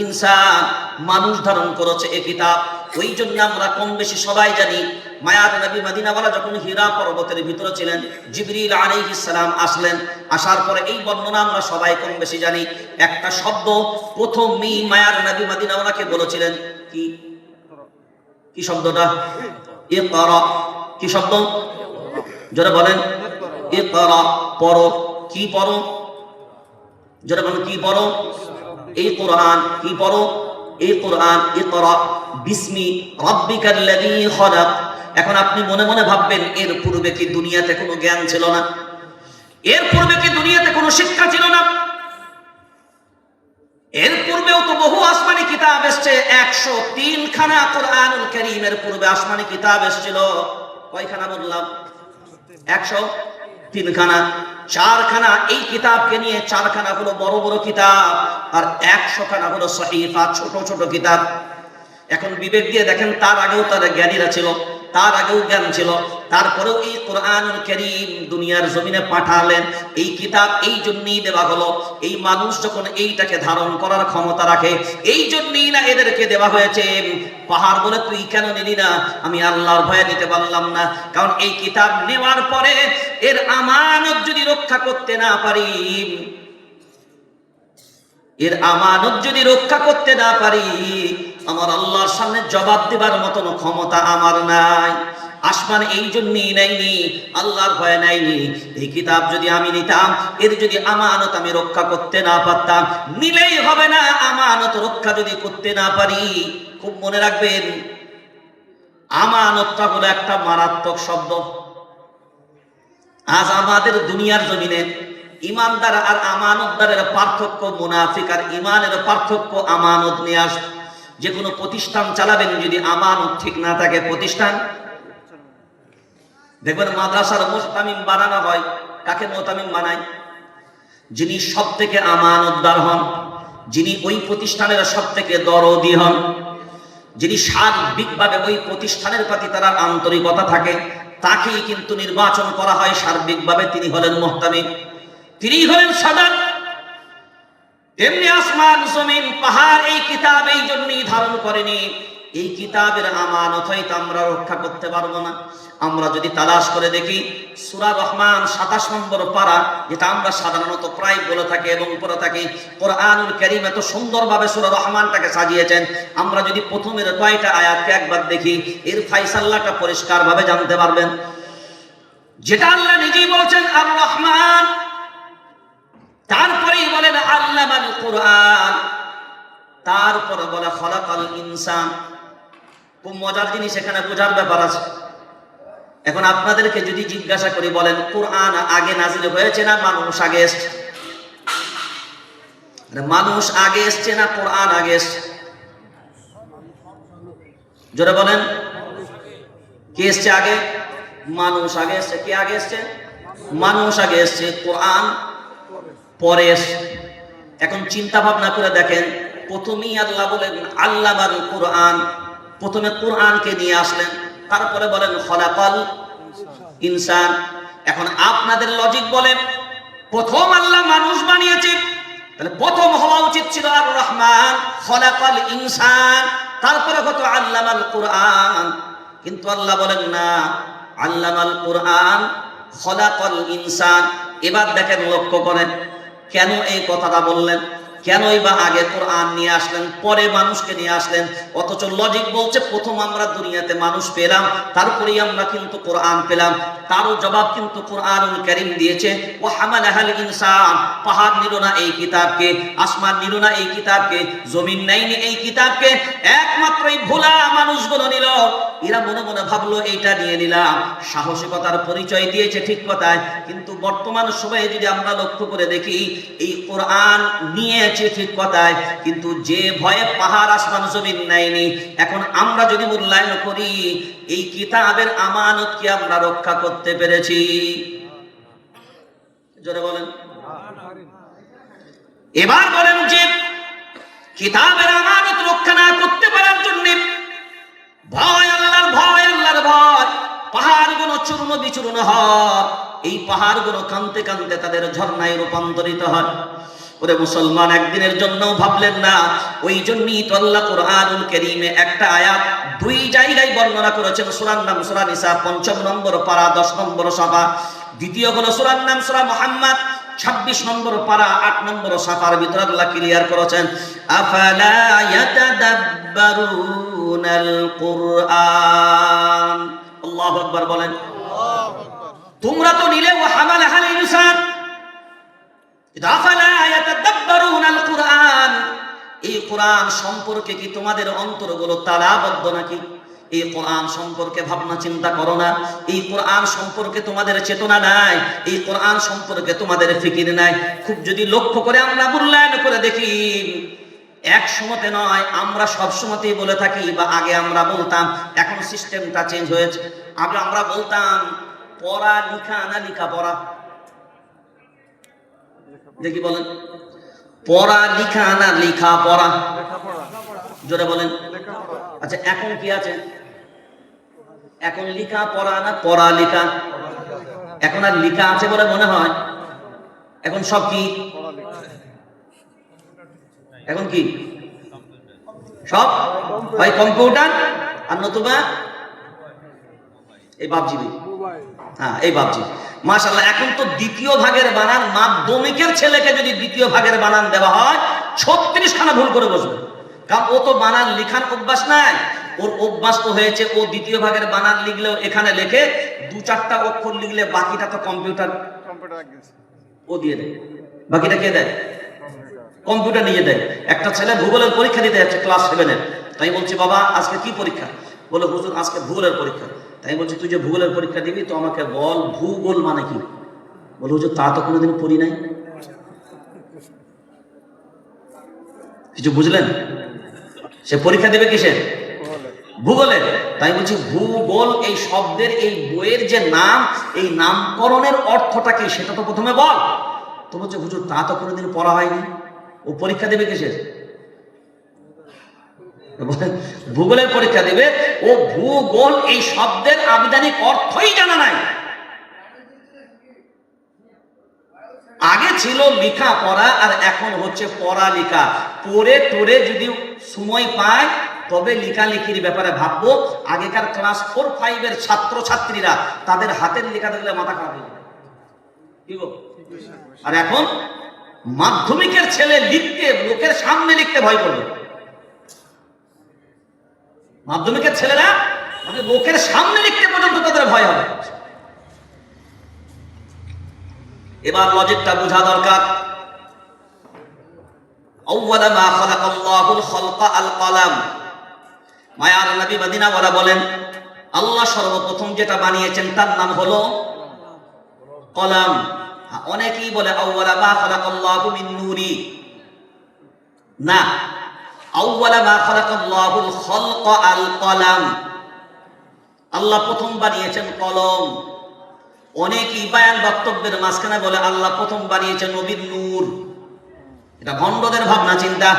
ইনসান, মানুষ ধারণ করেছে এই কিতাব। ওই জন্য আমরা কম বেশি সবাই জানি, মায়ার নবী মদিনাওয়ালা যখন হীরা পর্বতের ভিতরে ছিলেন, জিবরিল আলাইহিস সালাম আসলেন। আসার পরে এই বর্ণনা আমরা সবাই কম বেশি জানি। একটা শব্দ প্রথমেই মায়ার নবী মদিনাওয়ালাকে বলেছিলেন, কি কি শব্দটা? ইকরা। কি শব্দ? যারা বলেন ইকরা, পড়ো। কি পড়ো? যারা বলেন কি পড়ো? এই কোরআন। কি পড়ো? এই কোরআন। ইকরা বিসমি রাব্বিকাল্লাযী খলাক। এখন আপনি মনে মনে ভাববেন এর পূর্বে কি দুনিয়াতে কোনো জ্ঞান ছিল না? এর পূর্বে কি দুনিয়াতে কোনো শিক্ষা ছিল না? এর পূর্বেও তো বহু আসমানি কিতাব এসছে। 103 খানা কোরআনুল কারীমের পূর্বে আসমানি কিতাব এসেছিল। কয়খানা বললাম? 103 খানা। 4 খানা এই কিতাবকে নিয়ে, 4 খানা হলো বড় বড় কিতাব, আর 100 খানা হলো সহিফা, ছোট ছোট কিতাব। এখন বিবেক দিয়ে দেখেন, তার আগেও তার জ্ঞানীরা ছিল, তার আগেও জ্ঞান ছিল। তারপরেও এই কোরআনুল কারীম দুনিয়ার জমিনে পাঠালেন। এই কিতাব এই জন্যই দেওয়া হলো, এই মানুষ যখন এইটাকে ধারণ করার ক্ষমতা রাখে, এই জন্যই না এদেরকে দেওয়া হয়েছে। পাহাড় বলে তুই কেন নিলি না? আমি আল্লাহর ভয়ে নিতে পারলাম না। কারণ এই কিতাব নেওয়ার পরে এর আমানত যদি রক্ষা করতে না পারি, এর আমানত যদি রক্ষা করতে না পারি, আমার আল্লাহর সামনে জবাব দেবার মতন ক্ষমতা আমার নাই। আসমান এই জন্যই নেয়নি, আল্লাহর ভয়ে নেয়নি। এই কিতাব যদি আমি নিতাম, এর যদি আমানত আমি রক্ষা করতে না পারতাম, নিলেই হবে না। আমানত রক্ষা যদি করতে না পারি, খুব মনে রাখবেন, আমানতটা হলো একটা মারাত্মক শব্দ। আজ আমাদের দুনিয়ার জমিনে ইমানদার আর আমানতদারের পার্থক্য, মুনাফিক আর ইমানের পার্থক্য আমানত নিয়ে আস। যে কোনো প্রতিষ্ঠান চালাবেন, যদি আমানত ঠিক না থাকে, প্রতিষ্ঠান দেখবেন মাদ্রাসার মুহতামিম বানানো হয়। কাকে মুহতামিম বানায়? যিনি সব থেকে আমানতদার হন, যিনি ওই প্রতিষ্ঠানের সব থেকে দরদি হন, যিনি সার্বিকভাবে ওই প্রতিষ্ঠানের প্রতি তার আন্তরিকতা থাকে, তাকেই কিন্তু নির্বাচন করা হয় সার্বিকভাবে। তিনি হলেন মুহতামিম, তিনি হলেন সাদাত। তেমনি আসমান জমিন পাহাড় এই কিতাব এই জন্যই ধারণ করেনি। এই কিতাবের আমানত হয়তো আমরা রক্ষা করতে পারবো না। আমরা যদি তালাশ করে দেখি, সূরা রহমান 27 নম্বর পারা, যেটা আমরা সাধারণত প্রায় বলে থাকি এবং পড়ে থাকি, কোরআনুল কারীম এত সুন্দরভাবে সূরা রহমানটাকে সাজিয়েছেন। আমরা যদি প্রথমের কয়টা আয়াতকে একবার দেখি, এর ফায়সালাটা পরিষ্কারভাবে জানতে পারবেন। যেটা আল্লাহ নিজেই বলেছেন আর রহমান, তারপরেই বলেন আল্লামাল কোরআন, তারপরে বলে খলাকাল ইনসান। খুব মজার জিনিস এখানে বোঝার ব্যাপার আছে। এখন আপনাদেরকে যদি জিজ্ঞাসা করি, বলেন কোরআন আগে নাজিল হয়েছে না মানুষ আগে এসছে? মানুষ আগে এসছে না কোরআন আগে এসছে? জোরে বলেন, কে এসছে আগে? মানুষ আগে এসছে। কে আগে এসছে? মানুষ আগে এসছে, কোরআন পরে এসছে। এখন চিন্তা ভাবনা করে দেখেন, প্রথমেই আল্লাহ বলেন আল্লামাল কোরআন, প্রথমে কোরআনকে নিয়ে আসলেন, তারপরে বলেন খলাকাল ইনসান। এখন আপনাদের লজিক বলেন, প্রথম আল্লাহ মানুষ বানিয়েছে, তাহলে প্রথম হওয়া উচিত ছিল আর রহমান, খলাকাল ইনসান, তারপরে হতো আল্লামাল কোরআন। কিন্তু আল্লাহ বলেন না, আল্লামাল কোরআন খলাকাল ইনসান। এবার দেখেন, লক্ষ্য করেন কেন এই কথাটা বললেন, কেনই বা আগে কোরআন নিয়ে আসলেন, পরে মানুষকে নিয়ে আসলেন। অথচ লজিক বলছে প্রথম আমরা দুনিয়াতে মানুষ পেলাম, তারপরেই আমরা কিন্তু কোরআন পেলাম। তারও জবাব কিন্তু কোরআনুল কারীম দিয়েছে, ও হামালাহাল ইনসান। পাহাড় নিল না এই কিতাবকে, আসমান নিল না এই কিতাবকে, জমিন নেয়নি এই কিতাবকে, একমাত্র এই ভোলা মানুষগুলো নিল। এরা মনে মনে ভাবলো এইটা নিয়ে নিলাম, সাহসিকতার পরিচয় দিয়েছে, ঠিক কথায়। কিন্তু বর্তমান সময়ে যদি আমরা লক্ষ্য করে দেখি, এই কোরআন নিয়েছে ঠিক কথায়, কিন্তু যে ভয়ে পাহাড় আসমান জমিন নেয়নি, এখন আমরা যদি মূল্যায়ন করি এই কিতাবের আমানত কি আমরা রক্ষা করতে পেরেছি? জোরে বলেন। এবার বলেন যে কিতাবের আমানত রক্ষা না করতে পারার জন্য ভয়, আল্লাহর ভয়, আল্লাহর ভয়, পাহাড়গুলো চূর্ণ বিচূর্ণ হয়। এই পাহাড়গুলো কাঁদতে কাঁদতে তাদের ঝর্ণায় রূপান্তরিত হয়। ওরে মুসলমান, একদিনের জন্য ভাবলেন না। ওই জন্যই তো আল্লাহ কোরআনুল কারীমে একটা আয়াত দুই জায়গায় বর্ণনা করেছেন। সূরার নাম সূরা নিসা ৫ নম্বর পারা ১০ নম্বর সাফা। দ্বিতীয় হলো সূরার নাম সূরা মুহাম্মদ ২৬ নম্বর পারা ৮ নম্বর সাফার ভিতরে আল্লাহ ক্লিয়ার করেছেন, আফালা ইয়াতাদাব্বারুনাল কুরআন। আল্লাহু আকবার বলেন। তোমরা তো নিলে ও হামালাহাল ইনসান, আফালা ইয়াতাদাব্বারুনাল কুরআন। এই কোরআন সম্পর্কে কি তোমাদের অন্তরগুলো তালাবদ্ধ নাকি? এই কোরআন সম্পর্কে ভাবনা চিন্তা করো না? এই কোরআন সম্পর্কে তোমাদের চেতনা নাই? এই কোরআন সম্পর্কে তোমাদের ফিকির নাই? খুব যদি লক্ষ্য করে আমরা মূল্যায়ন করে দেখি, এক সময়তে নয়, আমরা সব সময়তেই বলে থাকি, বা আগে আমরা বলতাম, এখন সিস্টেমটা চেঞ্জ হয়েছে। আগে আমরা বলতাম পড়া লিখা না লিখা পড়া, দেখি বলেন, পড়া লিখা না লিখা পড়া? জোরে বলেন। আচ্ছা, এখন কি আছে? এখন লিখা পড়া না পড়া লিখা? এখন আর লিখা আছে বলে মনে হয়? এখন সব কি? এখন কি সব হয় কম্পিউটার, আর নতুবা এই বাপজি। হ্যাঁ, এই বাপজি। মাশাআল্লাহ, এখন তো দ্বিতীয় ভাগের বানান, মাধ্যমিকের ছেলেকে যদি দ্বিতীয় ভাগের বানান দেওয়া হয় ৩৬ খানা ভুল করে বসবে। কারণ ও তো বানান লিখার অভ্যাস নাই। ওর অভ্যাস তো হয়েছে ও দ্বিতীয় ভাগের বানান লিখলেও এখানে লেখে, ২-৪টা অক্ষর লিখলে বাকিটা তো কম্পিউটার ও দিয়ে দেয়। বাকিটা কে দেয়? কম্পিউটার নিয়ে দেয়। একটা ছেলে ভূগোলের পরীক্ষা দিতে যাচ্ছে ক্লাস 7-এর। তাই বলছি, বাবা আজকে কি পরীক্ষা? বলে, হুজুর আজকে ভূগোলের পরীক্ষা। তাই বলছি, তুই যে ভূগোলের পরীক্ষা দিবি তো আমাকে বল, ভূগোল মানে কি? বলে, হুজুর তা তো কোনোদিন পড়ি নাই। কিছু বুঝলেন? সে পরীক্ষা দেবে কিসের? ভূগোলের। তাই বলছি, ভূগোল এই শব্দের, এই বইয়ের যে নাম, এই নামকরণের অর্থটা কি সেটা তো প্রথমে বল। তো বলছে, হুজুর তা তো কোনোদিন পড়া হয়নি। ও পরীক্ষা দেবে কিসের? ভূগোলের পরীক্ষা দেবে। ও ভূগোল এই শব্দের আবিধানিক অর্থই জানা নাই। আগে ছিল লেখা পড়া, আর এখন হচ্ছে পড়া লেখা। পড়ে টোরে যদি সময় পায় তবে লেখালেখির ব্যাপারে ভাববো। আগেকার ক্লাস 4-5-এর ছাত্র ছাত্রীরা তাদের হাতের লেখা দেখলে মাথা খারাপ হয়ে যায়। কি গো? আর এখন মাধ্যমিকের ছেলে লিখতে, লোকের সামনে লিখতে ভয় করবে। মাধ্যমিকের ছেলেরা মানে লোকের সামনে লিখতে পর্যন্ত তাদের ভয় হবে। এবার লজিকটা বোঝা দরকার। আউয়ালা মা খালাকাল্লাহুল খালকা আল কলম। মায়ার নবী মদিনা ওয়ালা বলেন, আল্লাহ সর্বপ্রথম যেটা বানিয়েছেন তার নাম হলো কলম। অনেকেই বলে আউয়ালা মা খালাকাল্লাহু মিন নূরি। না, আউয়ালা মা খালাকাল্লাহুল খালকা আল কলম। আল্লাহ প্রথম বানিয়েছেন কলম। অনেকেই বায়ান বক্তব্যের মাঝখানে বলে আল্লাহ প্রথম বানিয়েছেন নবীর নূর। এটা ভণ্ডদের ভাবনা চিন্তা।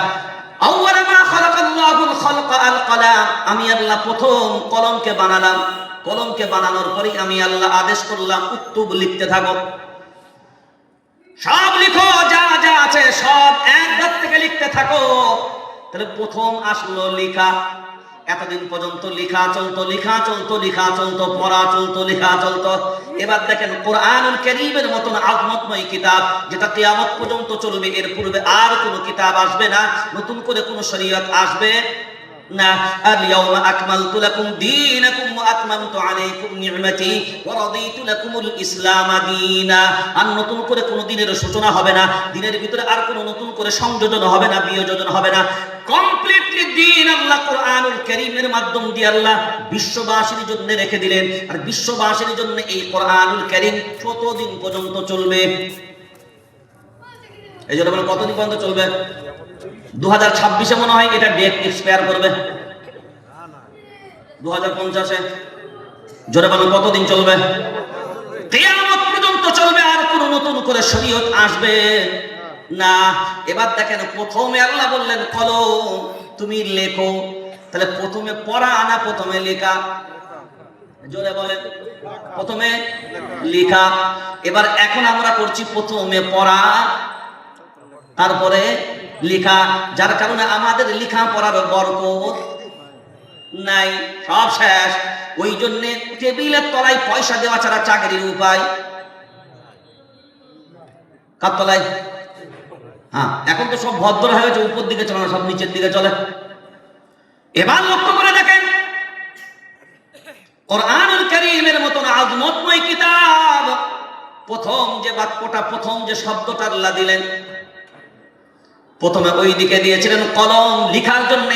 আউয়ালা মা খালাকাল্লাহুল খালকা আল কলম। আমি আল্লাহ প্রথম কলমকে বানালাম। কলমকে বানানোর পরে আমি আল্লাহ আদেশ করলাম, উক্তুব, লিখতে থাকো, সব লিখো, যা যা আছে সব এক ধার থেকে লিখতে থাকো। তাহলে প্রথম আসলো লেখা। এতদিন পর্যন্ত লেখা চলতো, লেখা চলতো, লেখা চলতো, পড়া চলতো, লেখা চলতো। এবার দেখেন কোরআনুল কারীমের মতন আযমতময় কিতাব যেটা কিয়ামত পর্যন্ত চলবে, এর পূর্বে আর কোনো কিতাব আসবে না, নতুন করে কোনো শরীয়ত আসবে না। আল-ইয়াওমা আকমালতু লাকুম দীনাকুম ওয়া আতমামতু আলাইকুম নি'মাতি ওয়া রাদিতু লাকুমুল ইসলাম দীনা। আর নতুন করে কোনো দিনের সূচনা হবে না, দিনের ভিতরে আর কোনো নতুন করে সংযোজন হবে না, বিয়োজন হবে না। কমপ্লিটলি দিন আল্লাহ কোরআনুল কারীমের মাধ্যম দিয়ে আল্লাহ বিশ্ববাসীর জন্য রেখে দিলেন। আর বিশ্ববাসীর জন্য এই কোরআনুল কারীম কতদিন পর্যন্ত চলবে? এই জন্য বলে কতদিন পর্যন্ত চলবে? 2026-এ মনে হয় এটা ডেট এক্সপায়ার করবে, 2050-এ। জোরে বলেন কতদিন চলবে? কিয়ামত পর্যন্ত চলবে, আর কোনো নতুন করে শরীয়ত আসবে না। এবার দেখেন প্রথমে আল্লাহ বললেন কলম, তুমি লেখো। তাহলে প্রথমে পড়া না প্রথমে লেখা? জোরে বলেন। প্রথমে লেখা। এবার এখন আমরা করছি প্রথমে পড়া তারপরে লেখা, যার কারণে আমাদের লেখা পড়ার বরকত নাই, সব শেষ। ওই জন্য টেবিলের তলায় পয়সা দেওয়া ছাড়া চাকরির উপায় কার তলায়? হ্যাঁ, এখন তো সব ভদ্র হয়ে গেছে, উপর দিকে চলে না, সব নিচের দিকে চলে। এবার লক্ষ্য করে দেখেন কোরআনুল কারীমের মতন আযমতময় কিতাব, প্রথম যে বাক্যটা, প্রথম যে শব্দটা আল্লাহ দিলেন, প্রথমে ওই দিকে দিয়েছিলেন কলম লেখার জন্য।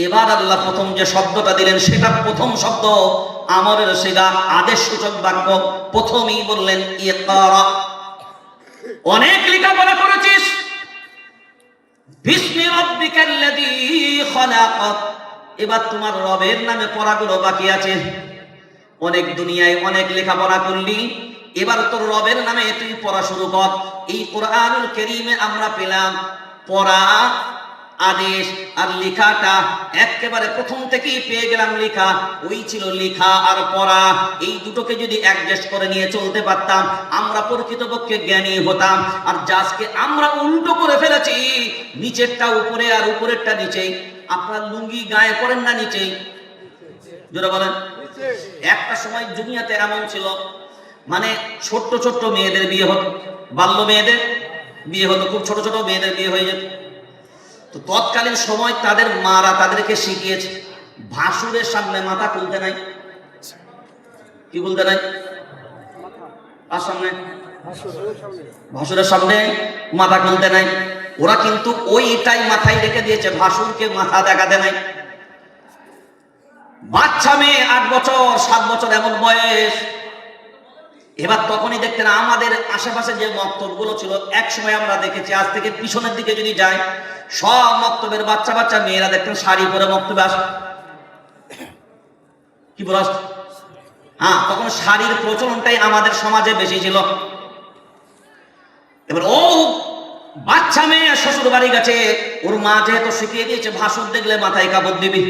এবার আল্লাহ প্রথম যে শব্দটা দিলেন সেটা প্রথম শব্দ আমরের সিগা, আদেশ সূচক বাক্য। প্রথমেই বললেন ইকরা। অনেক লেখাপড়া করেছিস, বিসমি রাব্বিকাল্লাযী খলাক, এবার তোমার রবের নামে পড়াগুলো বাকি আছে। অনেক দুনিয়ায় অনেক লেখাপড়া করলি, এবার তোর রবের নামে তুই পড়া শুরু কর। এই কোরআনুল কারীমে আমরা পেলাম পড়া আদেশ, আর লেখাটা একেবারে প্রথম থেকেই পেয়ে গেলাম লেখা। ওই ছিল লেখা আর পড়া, এই দুটোকে যদি অ্যাডজাস্ট করে নিয়ে চলতে পারতাম আমরা প্রকৃতপক্ষে জ্ঞানী হতাম। আর আজকে আমরা উল্টো করে ফেলেছি, নিচেরটা উপরে আর উপরেরটা নিচে। আপনার লুঙ্গি গায়ে পরেন না নিচে? জোরে বলেন। একটা সময় দুনিয়াতে এমন ছিল, মানে ছোট্ট ছোট্ট মেয়েদের বিয়ে হতো, বাল্য মেয়েদের বিয়ে হতো, খুব ছোট ছোট মেয়েদের বিয়ে হয়ে যেত। তো তৎকালীন সময় তাদের মারা তাদেরকে শিখিয়েছে ভাসুরের সামনে মাথা খুলতে নাই। কি খুলতে নাই? আর সামনে ভাসুরের সামনে মাথা খুলতে নাই। ওরা কিন্তু ওইটাই মাথায় রেখে দিয়েছে, ভাসুরকে মাথা দেখাতে নাই। বাচ্চা মেয়ে 8 বছর 7 বছর এমন বয়স। এবার তখনই দেখতেন আমাদের আশেপাশে যে মক্তবগুলো ছিল, এক সময় আমরা দেখেছি, আজ থেকে পিছনের দিকে যদি যাই, সব মক্তবের বাচ্চা বাচ্চা মেয়েরা দেখতেন শাড়ি পরে মক্তবে আসে। কি বল? হ্যাঁ, তখন শাড়ির প্রচলনটাই আমাদের সমাজে বেশি ছিল। এবার ও বাচ্চা মেয়ে শ্বশুর বাড়ি গেছে, ওর মা যেহেতু শিখিয়ে দিয়েছে ভাসুর দেখলে মাথায় কাপড় দিবি।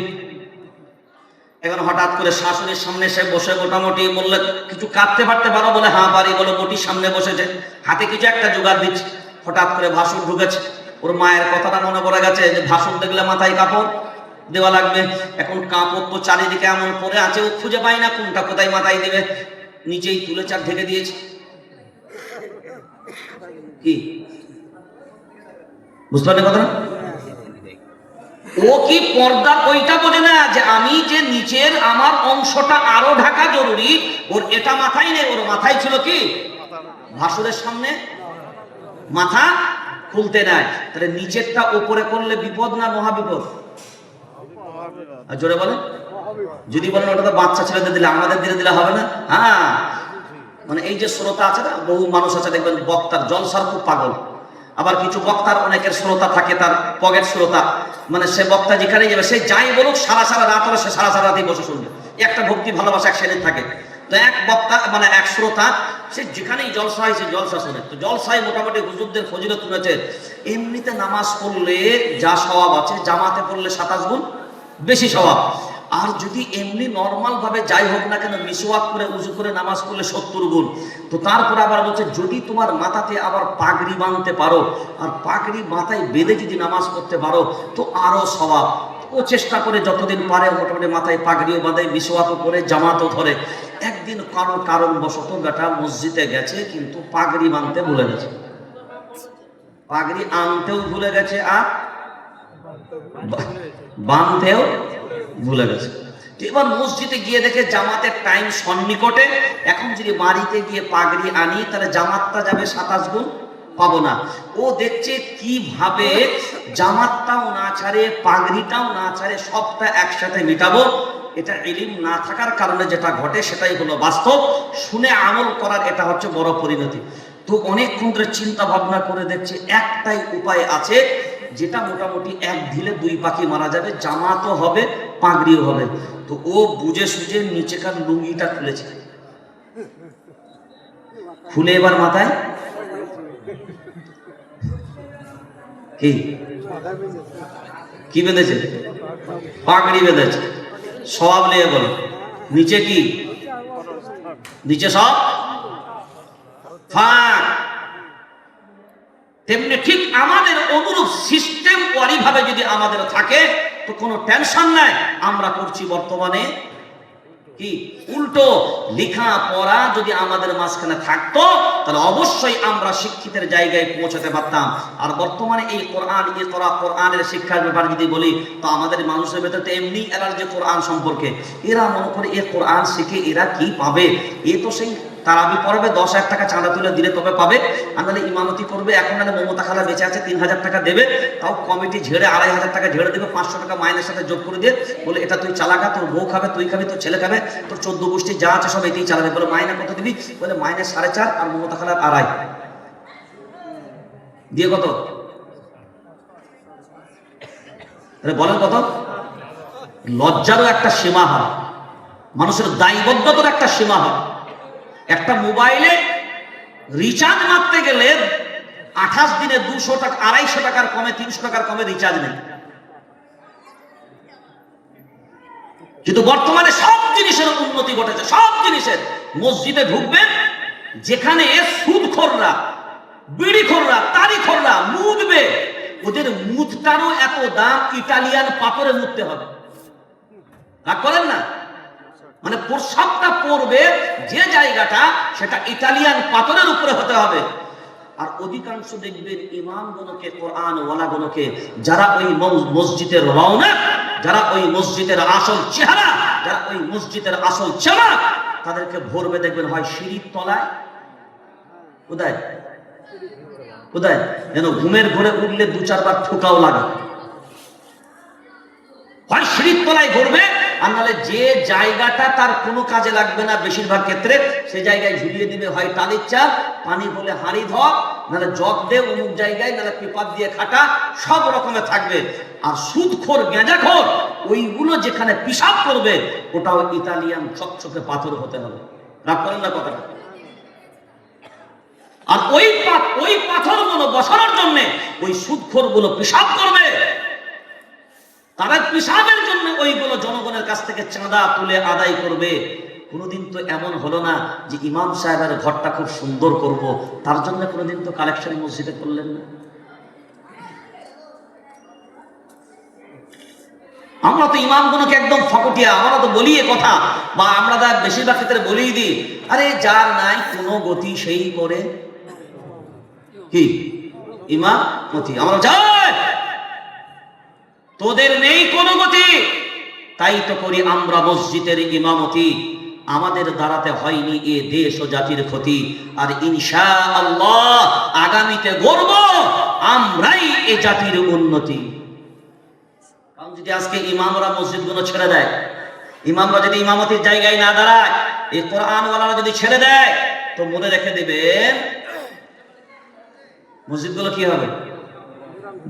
এখন হঠাৎ করে শাশুড়ির সামনে সে বসে মোটামুটি বললে কিছু কাঁদতে পারতে পারো? বলে হ্যাঁ পারি। বলে বটির সামনে বসেছে, হাতে কিছু একটা জোগাড় দিচ্ছে। হঠাৎ করে ভাসুর ঢুকেছে, ওর মায়ের কথাটা মনে পড়ে গেছে যে ভাসুর দেখলে মাথায় কাপড় দেওয়া লাগবে। এখন কাপড় তো চারিদিকে এমন পরে আছে, ও খুঁজে পায় না কোনটা কোথায় মাথায় দেবে, নিচেই তুলে চার ঢেকে দিয়েছে। কি বুঝতে পারলে কথা? ও কি পর্দা ওইটা বোঝে না যে আমি যে নিচের আমার অংশটা আরো ঢাকা জরুরি, ওর এটা মাথায় নেই। ওর মাথায় ছিল কি ভাসুরের সামনে মাথা খুলতে নাই। তাহলে নিচেরটা উপরে করলে বিপদ না মহাবিপদ? আর জোরে বলেন। যদি বলেন ওটা তো বাচ্চা ছেলেদের দিলে, আমাদের দিলে দিলে হবে না। হ্যাঁ, মানে এই যে শ্রোতা আছে না, বহু মানুষ আছে দেখবেন বক্তার জলসার খুব পাগল। আবার কিছু বক্তার অনেকের শ্রোতা থাকে তার পকেট শ্রোতা, মানে সে বক্তা যেখানে যাবে সে যাই বলুক সারা সারা রাত হলে সে সারা সারা রাতেই বসে শুনবে। একটা ভক্তি ভালোবাসা এক শ্রেণীর থাকে। তো এক বক্তা মানে এক শ্রোতা, সে যেখানেই জলসা হয় সে জলসা শোনে। তো জলসায় মোটামুটি হুজুরদের ফজিলত শুনেছে, এমনিতে নামাজ পড়লে যা সওয়াব আছে জামাতে পড়লে 27 গুণ বেশি সওয়াব। আর যদি এমনি নর্মাল ভাবে যাই হোক না কেন মিসওয়াক করে উজু করে নামাজ পড়লে 70 গুণ। তো তারপর আবার বলছে যদি তোমার মাথাতে আবার পাগড়ি বাঁধতে পারো আর পাগড়ি মাথায় বেঁধে যদি নামাজ পড়তে পারো তো আরো সওয়াব। ও চেষ্টা করে যতদিন পারে মোটামুটি মাথায় পাগড়িও বাঁধে, বিসওয়াকও করে, জামাতও ধরে। একদিন কারণবশত বেটা মসজিদে গেছে, কিন্তু পাগড়ি বাঁধতে ভুলে গেছে, পাগড়ি আনতেও ভুলে গেছে আর বাঁধতেও ভুলে গেছে। এবার মসজিদে গিয়ে দেখে জামাতের টাইম সন্নিকটে, এখন যদি বাড়িতে গিয়ে পাগড়ি আনি তাহলে জামাতটা যাবে 27 গুণ, পাবো না। ও দেখছে কিভাবে জামাতটাও না ছাড়ে, পাগড়িটাও না ছাড়ে, সবটা একসাথে মিটাবো। এটা ইলম না থাকার কারণে যেটা ঘটে সেটাই হলো বাস্তব। শুনে আমল করার এটা হচ্ছে বড় পরিণতি। তো অনেকক্ষণ ধরে চিন্তা ভাবনা করে দেখছে একটাই উপায় আছে, যেটা মোটামুটি এক ঢিলে 2 পাখি মারা যাবে, জামাতও হবে, পাগড়িও হবে। তো ও বুঝে সুঝে নিচেকার লুঙ্গিটা খুলেছে, খুলে এবার মাথায় কি বেঁধেছে? পাগড়ি বেঁধেছে। সব নিয়ে বলো, নিচে কি? নিচে সব ফাঁক। তেমনি ঠিক আমাদের অনুরূপ সিস্টেম ওয়ারিভাবে যদি আমাদের থাকে তো কোনো টেনশন নাই। আমরা করছি বর্তমানে কি উল্টো। লেখা পড়া যদি আমাদের মাঝখানে থাকতো তাহলে অবশ্যই আমরা শিক্ষিতের জায়গায় পৌঁছাতে পারতাম। আর বর্তমানে এই কোরআন, কোরআনের শিক্ষার ব্যাপারে যদি বলি তো আমাদের মানুষের ভেতরে এমনি অ্যালার্জি কোরআন সম্পর্কে। এরা মনে করে এ কোরআন শিখে এরা কি পাবে? এ তো সেই তারাবি পড়বে, 10,000 টাকা চাঁদা তুলে দিলে তবে পাবে, আর নাহলে ইমামতি করবে। এখন নাহলে মমতা খালা বেঁচে আছে, 3,000 টাকা দেবে, তাও কমিটি ঝেড়ে 2,500 টাকা ঝেড়ে দেবে, 500 টাকা মাইনের সাথে যোগ করে দিয়ে বলে এটা তুই চালাকা, তোর বউ খাবে, তুই খাবি, তোর ছেলে খাবে, তোর 14 গোষ্ঠী যা আছে সব এতেই চালাবে। বলে মাইনে কত দিবি? বলে মাইনে 4.5 আর মমতা খালার 2.5 দিয়ে কত? বলেন কত? লজ্জারও একটা সীমা হয়, মানুষের দায়বদ্ধতার একটা সীমা হয়। একটা মোবাইলে রিচার্জ মারতে গেলে 28 দিনে 200 টাকা, 250 টাকার কমে, 300 টাকার কমে রিচার্জ নেই। কিন্তু বর্তমানে সব জিনিসের উন্নতি ঘটেছে, সব জিনিসের। মসজিদে ঢুকবেন, যেখানে সুদখোররা, বিড়িখোররা, তারিখোররা মুদবে, ওদের মুদটারও এত দাম, ইটালিয়ান পাথরে মুদতে হবে। রাগ করেন না? মানে প্রসাবটা পড়বে যে জায়গাটা, সেটা ইটালিয়ান পাথরের উপরে হতে হবে। আর অধিকাংশ দেখবেন ইমামগণকে, কোরআন ওয়ালাগণকে, যারা ওই মসজিদের রওনক, যারা ওই মসজিদের আসল চেহারা, যারা ওই মসজিদের আসল চামাক, তাদেরকে ভরবে দেখবেন হয় সিঁড়ির তলায়, কোথায় কোথায় যেন ঘুমের ঘরে উঠলে 2-4 বার ঠোকাও লাগে, হয় সিঁড়ির তলায় ঘুরবে, আর নাহলে যে জায়গাটা তার কোনো কাজে লাগবে না বেশিরভাগ ক্ষেত্রে, সে জায়গায় ঝুলিয়ে দিবে হয় টালির চাল, পানি হলে হাঁড়ি ধর, নাহলে জগ দে অমুক জায়গায়, নাহলে পেপার দিয়ে খাটা, সব রকমের থাকবে। আর সুদখোর, গেঁজাখোর, ওইগুলো যেখানে পিশাব করবে ওটাও ইতালিয়ান চকচকে পাথর হতে হবে। রাগ করেন না কথাটা? আর ওই পাথরগুলো বসানোর জন্য ওই সুদখোরগুলো পিশাব করবে, তারা পিশাবের জন্য ওইগুলো জনগণের কাছ থেকে চাঁদা তুলে আদায় করবে। কোনোদিন তো এমন হলো না যে ইমাম সাহেবের ঘরটা খুব সুন্দর করব, তার জন্য কোনোদিন তো কালেকশন মসজিদে করলেন না। আমরা তো ইমামগুলোকে একদম ফকটিয়া, আমরা তো বলি এ কথা, বা আমরা বেশিরভাগ ক্ষেত্রে বলেই দিই, আরে যার নাই কোনো গতি সেই করে কি ইমামতি। আমরা যাই, তোদের নেই কোনো গতি, তাই তো করি আমরা মসজিদের ইমামতি। আমাদের দ্বারাতে হয়নি এ দেশ ও জাতির ক্ষতি, আর ইনশাআল্লাহ আগামীতে গর্ব আমরাই এ জাতির উন্নতি। কারণ যদি আজকে ইমামরা মসজিদগুলো ছেড়ে দেয়, ইমামরা যদি ইমামতির জায়গায় না দাঁড়ায়, এই কোরআনওয়ালারা যদি ছেড়ে দেয়, তো মনে রেখে দেবেন মসজিদগুলো কি হবে?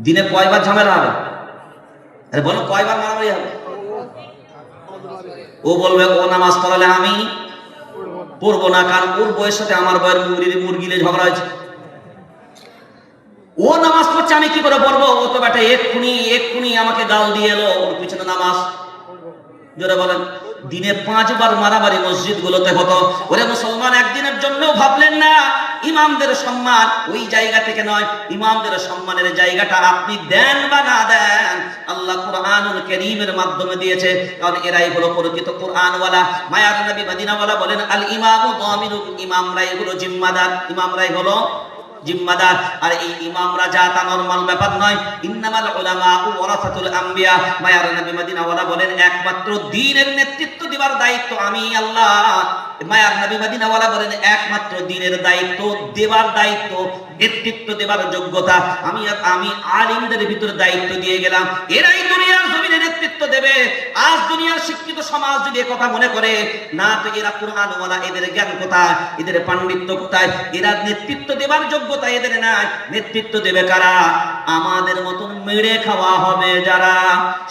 দিনে কয়বার ঝামেলা হবে? আরে বলো, কয়বার মারামারি হবে? ও বলবে ও নামাজ পড়ালে আমি পড়বো না, কারণ ওর বইয়ের সাথে আমার বইয়ের মুরগিলে ঝগড়া হয়েছে। ও নামাজ পড়ছে, আমি কি করে পড়বো? ও তো বেটা এক্ষুনি আমাকে গাল দিয়ে এলো, ওর পিছনে নামাজ। জোরে বলেন। দিনে 5 বার মারামারি মসজিদ গুলোতে হতো। ওরে মুসলমান, একদিনের জন্যও ভাবলেন না ইমামদের সম্মান ওই জায়গা থেকে নয়। ইমামদের সম্মানের জায়গাটা আপনি দেন বা না দেন, আল্লাহ কোরআনুল কারীমের মাধ্যমে দিয়েছে, কারণ এরাই হলো প্রকৃত কোরআনওয়ালা। মায়ার নবী মদিনাওয়ালা বলেন আল ইমামু দামিনুল, ইমামরাই হলো জিম্মাদার, ইমামরাই হলো জিম্মাদার। আর এই ইমামরা যা তা নরমাল ব্যাপার নয়। ইন্নামাল উলামা ওয়ারাসাতুল আম্বিয়া, মায়ার নবী মদিনাওয়ালা বলেন একমাত্র দ্বীনের নেতৃত্ব দেওয়ার দায়িত্ব আমি আল্লাহ। মায়ার নবী মদিনাওয়ালা বলেন একমাত্র দ্বীনের দায়িত্ব দেওয়ার দায়িত্ব, নেতৃত্ব দেওয়ার যোগ্যতা আমি আলিমদের ভিতরে দায়িত্ব দিয়ে গেলাম। এরাই দুনিয়ার জমিনে নেতৃত্ব দেবে। আজ দুনিয়ার শিক্ষিত সমাজ যদি কথা মনে করে না, তো এরা কুরআনওয়ালা, এদের জ্ঞান কোথায়, এদের পাণ্ডিত্য কোথায়, এরা নেতৃত্ব দেবার যোগ্যতা এদের নাই। নেতৃত্ব দেবে কারা? আমাদের মতন মেরে খাওয়া হবে যারা।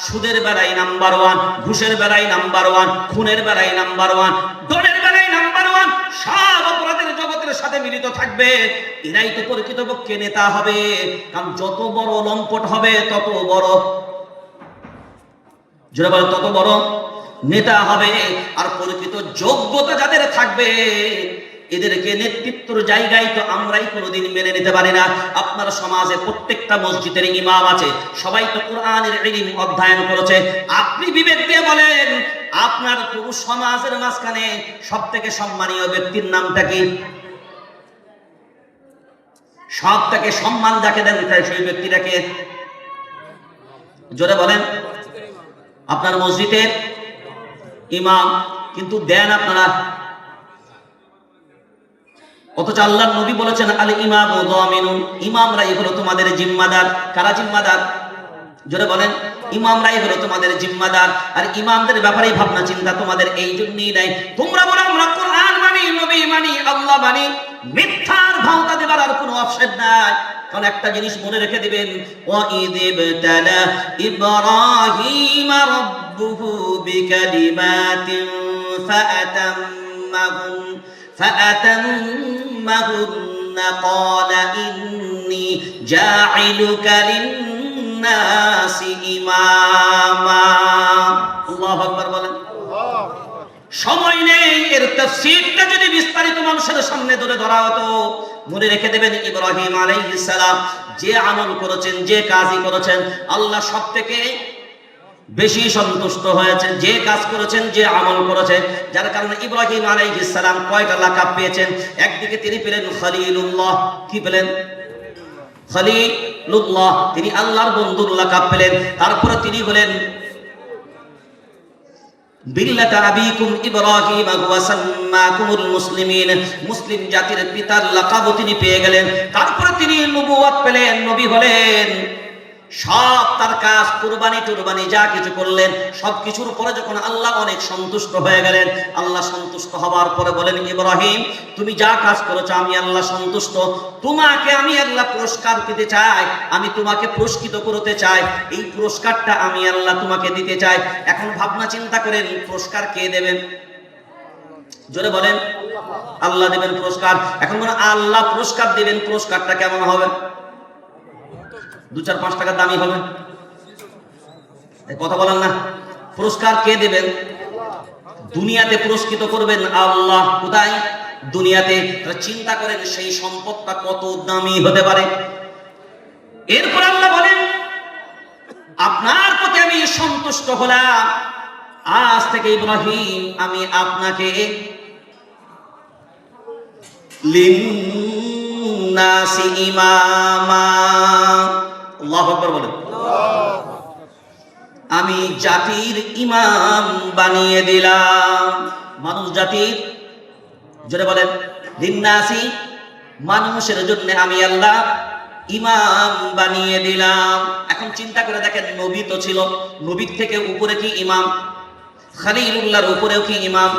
সুদের বেলায় নাম্বার 1, ঘুষের বেলায় নাম্বার 1, খুনের বেলায় নাম্বার 1, দলের বেলায় নাম্বার 1, সব অপরাধের জগতের সাথে মিলিত থাকবে, এরাই তো প্রকৃতপক্ষে নেতা হবে। কারণ যত বড় লম্পট হবে তত বড়, যারা বলে তত বড় নেতা হবে। আর প্রকৃত যোগ্যতা যাদের থাকবে এদেরকে নেতৃত্বের জায়গায় তো আমরাই কোনোদিন মেনে নিতে পারি না। আপনার সমাজে প্রত্যেকটা মসজিদের ইমাম আছে, সবাই তো কোরআনের ইলম অধ্যয়ন করেছে। আপনি বিবেক দিয়ে বলেন আপনার পুরো সমাজের মাঝখানে সবথেকে সম্মানীয় ব্যক্তির নামটা কি? সবথেকে সম্মান যাকে দেন সেই ব্যক্তিটাকে জোরে বলেন। আপনার মসজিদের ইমাম, কিন্তু দেন আপনারা। অথচ আল্লাহর নবী বলেছেন আল ইমামু দামিনুন, ইমামরাই হলো তোমাদের জিম্মাদার। কারা জিম্মাদার? জোরে বলেন। ইমামরাই হলো তোমাদের জিম্মাদার। আর ইমামদের ব্যাপারে ভাবনা চিন্তা তোমাদের এই জন্যই নাই। তোমরা বলো আমরা কোরআন মানি, নবী মানি, আল্লাহ মানি, মিথ্যার ভাওতা দেবার আর কোনো অপশন নাই। কারণ একটা জিনিস মনে রেখে দিবেন, ওয়াইদ ইবতালা ইব্রাহিম রাব্বুহু বিকালিমাতিন فأتمهن قال إني جاعلك للناس إماما। আল্লাহু আকবার বলেন। সময় নেই, এর তাফসীরটা যদি বিস্তারিত মানুষের সামনে ধরা হতো। মনে রেখে দেবেন ইব্রাহিম আলাইহিস সালাম যে আমল করেছেন, যে কাজই করেছেন, আল্লাহ সবথেকে বেশি সন্তুষ্ট হয়েছে যে কাজ করেছেন, যে আমল করেছেন। যার কারণে ইব্রাহিম আলাইহিস সালাম কয়টা লাকাব পেয়েছেন? একদিকে তিনি পেলেন খলিলুল্লাহ। কি পেলেন? খলিলুল্লাহ, তিনি আল্লাহর বন্ধুর লাকাব পেলেন। তারপরে তিনি হলেন বিল্লাতা আবিকুম ইব্রাহিম ওয়া সাম্মাকুমুল মুসলিমিন, মুসলিম জাতির পিতার লাকাব তিনি পেয়ে গেলেন। তারপরে তিনি নবুয়ত পেলেন, নবী হলেন। সব তার কাজ, কুরবানি যা কিছু করলেন, সবকিছুর পরে যখন আল্লাহ অনেক সন্তুষ্ট হয়ে গেলেন, আল্লাহ সন্তুষ্ট হবার পরে বলেন ইব্রাহিম তুমি যা কাজ করেছো আমি আল্লাহ সন্তুষ্ট, তোমাকে আমি আল্লাহ পুরস্কার দিতে চাই, আমি তোমাকে পুরস্কৃত করতে চাই, এই পুরস্কারটা আমি আল্লাহ তোমাকে দিতে চাই। এখন ভাবনা চিন্তা করেন পুরস্কার কে দেবেন? জোরে বলেন। আল্লাহ দেবেন পুরস্কার। এখন বলেন আল্লাহ পুরস্কার দিবেন, পুরস্কারটা কেমন হবে? 2-4-5 টাকা দামি হবে? কথা বলেন না। পুরস্কার কে দেবেন? দুনিয়াতে পুরস্কৃত করবেন আল্লাহ। কোথায়? দুনিয়াতে। চিন্তা করেন সেই সম্পদটা কত দামি হতে পারে। এরপর আল্লাহ বলেন আপনার প্রতি আমি সন্তুষ্ট হলাম, আজ থেকে ইব্রাহিম আমি আপনাকে লিন্নাসি ইমামা, আল্লাহু আকবার বলেন, আমি জাতির ইমাম বানিয়ে দিলাম। মানুষ জাতির, জোরে বলেন, লিন্নাসি, মানুষের জন্য আমি আল্লাহ ইমাম বানিয়ে দিলাম। এখন চিন্তা করে দেখেন, নবী তো ছিল, নবীর থেকে উপরে কি ইমাম? খলিলুল্লাহর উপরেও কি ইমাম?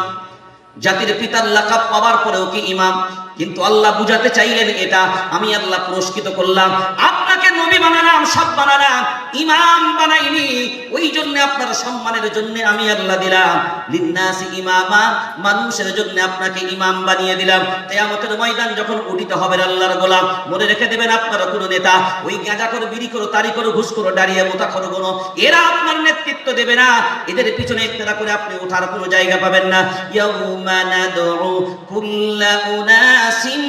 জাতির পিতার লাকাব পাওয়ার পরেও কি ইমাম? কিন্তু আল্লাহ বুঝাতে চাইলেন এটা আমি আল্লাহ পুরস্কৃত করলাম, আপনাকে নবী বানালাম, সব বানালাম, ইমাম বানাইনি। ওই জন্য আপনার সম্মানের জন্য আমি আল্লাহ দিলাম লিন্নাসি ইমামা, মানুষের জন্য আপনাকে ইমাম বানিয়ে দিলাম। কিয়ামতের ময়দান যখন উঠিতে হবে আল্লাহর গোলাম, মনে রেখে দেবেন আপনারা কোনো নেতা ওই গাঁজা করে, বিড়ি করে, তারি করে, ঘুষ করে, দাঁড়িয়ে মোতা করে কোনো, এরা আপনার নেতৃত্ব দেবে না। এদের পিছনে ইক্তেদা করে আপনি ওঠার কোনো জায়গা পাবেন না। ইয়াউমা নাদউ কুল্লা উনাসিন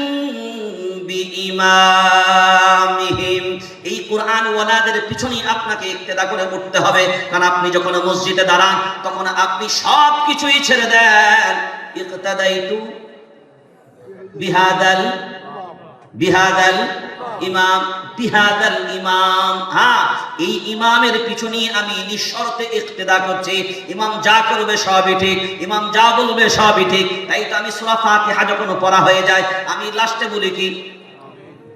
বিইমামিহিম, এই কোরআন ওয়ালাদের পিছনে আপনাকে ইক্তেদা করে উঠতে হবে। কারণ আপনি যখন মসজিদে দাঁড়ান তখন আপনি সব কিছুই ছেড়ে দেন। ইক্তাদাইতু বিহাদাল ইমাম, হ্যাঁ, এই ইমামের পিছনে আমি নিঃশর্তে ইক্তেদা করছি। ইমাম যা করবে সবই ঠিক, ইমাম যা বলবে সবই ঠিক। তাই তো আমি সূরা ফাতিহা যখন পড়া হয়ে যায় আমি লাস্টে বলি কি?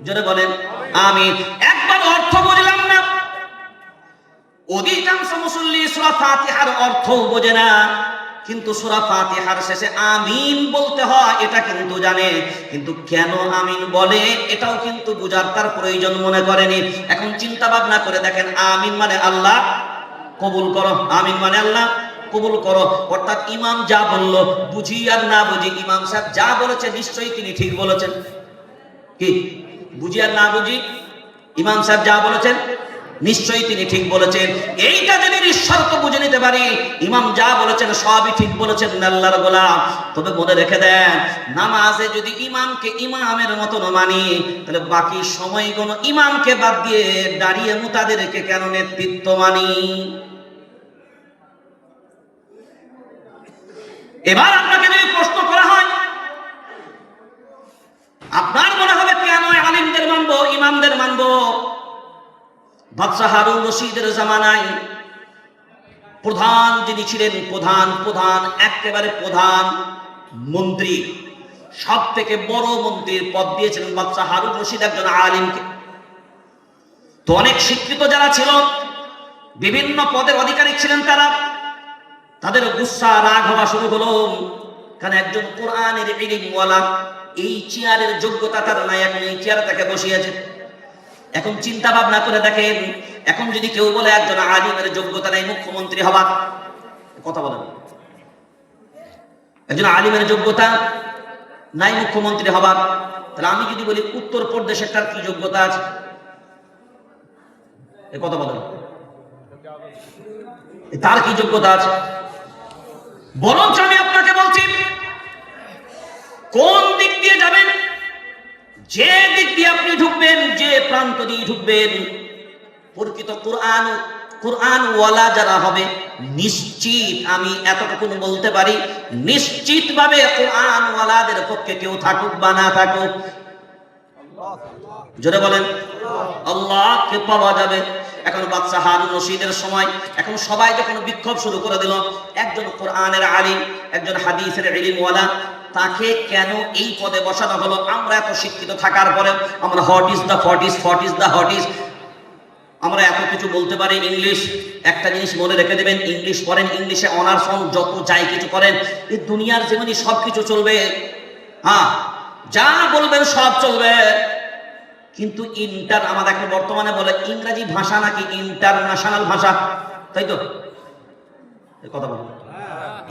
জোরে বলেন আমিন। একবার অর্থ বুঝলাম না, অধিকাংশ মুসল্লি সূরা ফাতিহার অর্থ বোঝে না, কিন্তু সূরা ফাতিহার শেষে আমিন বলতে হয় এটা কিন্তু জানে, কিন্তু কেন আমিন বলে এটাও কিন্তু বুঝার তার প্রয়োজন মনে করেনি। এখন চিন্তা ভাবনা করে দেখেন, আমিন মানে আল্লাহ কবুল করো, আমিন মানে আল্লাহ কবুল করো। অর্থাৎ ইমাম যা বললো, বুঝি আর না বুঝি, ইমাম সাহেব যা বলেছে নিশ্চয়ই তিনি ঠিক বলেছেন। কি বুঝি আর না বুঝি, ইমাম সাহেব যা বলেছেন নিশ্চয়ই তিনি ঠিক বলেছেন। এইটা যদি নিঃশর্ত বুঝে নিতে পারি ইমাম যা বলেছেন সবই ঠিক বলেছেন আল্লাহর গোলাম, তবে মনে রেখে দেন, নামাজে যদি ইমামকে ইমামের মতন মানি তাহলে বাকি সময়গুলো ইমামকে বাদ দিয়ে দাঁড়িয়ে মুতাদেরকে কেন নেতৃত্ব মানি? এবার আপনাকে যদি প্রশ্ন করা হয়, আপনার মনে হবে কেন আলিমদের মানবো, ইমামদের মানবো? বাদশাহ হারুন রশিদের জামানায় প্রধান যিনি ছিলেন, প্রধান একেবারে প্রধান মন্ত্রী, সব থেকে বড় মন্ত্রীর পদ দিয়েছিলেন বাদশাহ হারুন রশিদ একজন আলিমকে। তো অনেক শিক্ষিত যারা ছিল, বিভিন্ন পদের অধিকারী ছিলেন, তাদের গুসা রাগ হওয়া শুরু হলো। কারণ একজন কোরআনের ইলমওয়ালা, এই চেয়ারের যোগ্যতা তার নাই, এখন এই চেয়ারে তাকে বসিয়েছে। এখন চিন্তা ভাবনা করে দেখেন, এখন যদি কেউ বলে একজন আলিমের যোগ্যতা নাই মুখ্যমন্ত্রী হবার, কথা বলেন, একজন আলিমের যোগ্যতা নাই মুখ্যমন্ত্রী হবার, তাহলে আমি যদি বলি উত্তর প্রদেশের তার কি যোগ্যতা আছে? কথা বলেন, তার কি যোগ্যতা আছে? বরঞ্চ আমি আপনাকে বলছি, কোন দিক দিয়ে যাবেন, যে দিক দিয়ে আপনি ঢুকবেন, যে প্রান্ত দিয়ে ঢুকবেন, প্রকৃত কোরআন ওয়ালা যারা হবে, নিশ্চিত আমি এতটুকু বলতে পারি, নিশ্চিত ভাবে কোরআন ওয়ালাদের পক্ষে কেউ থাকুক বা না থাকুক, জোরে বলেন আল্লাহকে পাওয়া যাবে। এখন বাদশাহ হারুন রশিদের সময়, এখন সবাই যখন বিক্ষোভ শুরু করে দিল, একজন কোরআনের আলিম, একজন হাদিসের ইলমওয়ালা, তাকে কেন এই পদে বসানো হলো? আমরা এত শিক্ষিত থাকার পরে আমরা what is the hot is, আমরা এত কিছু বলতে পারি। ইংলিশ, একটা জিনিস মনে রেখে দেবেন, ইংলিশ পড়েন, ইংলিশে অনার্স হন, যত যাই কিছু করেন, এই দুনিয়ার যেমনি সব কিছু চলবে, হ্যাঁ যা বলবেন সব চলবে, কিন্তু আমাদের এখন বর্তমানে বলে ইংরেজি ভাষা নাকি ইন্টারন্যাশনাল ভাষা, তাই তো? কথা বল,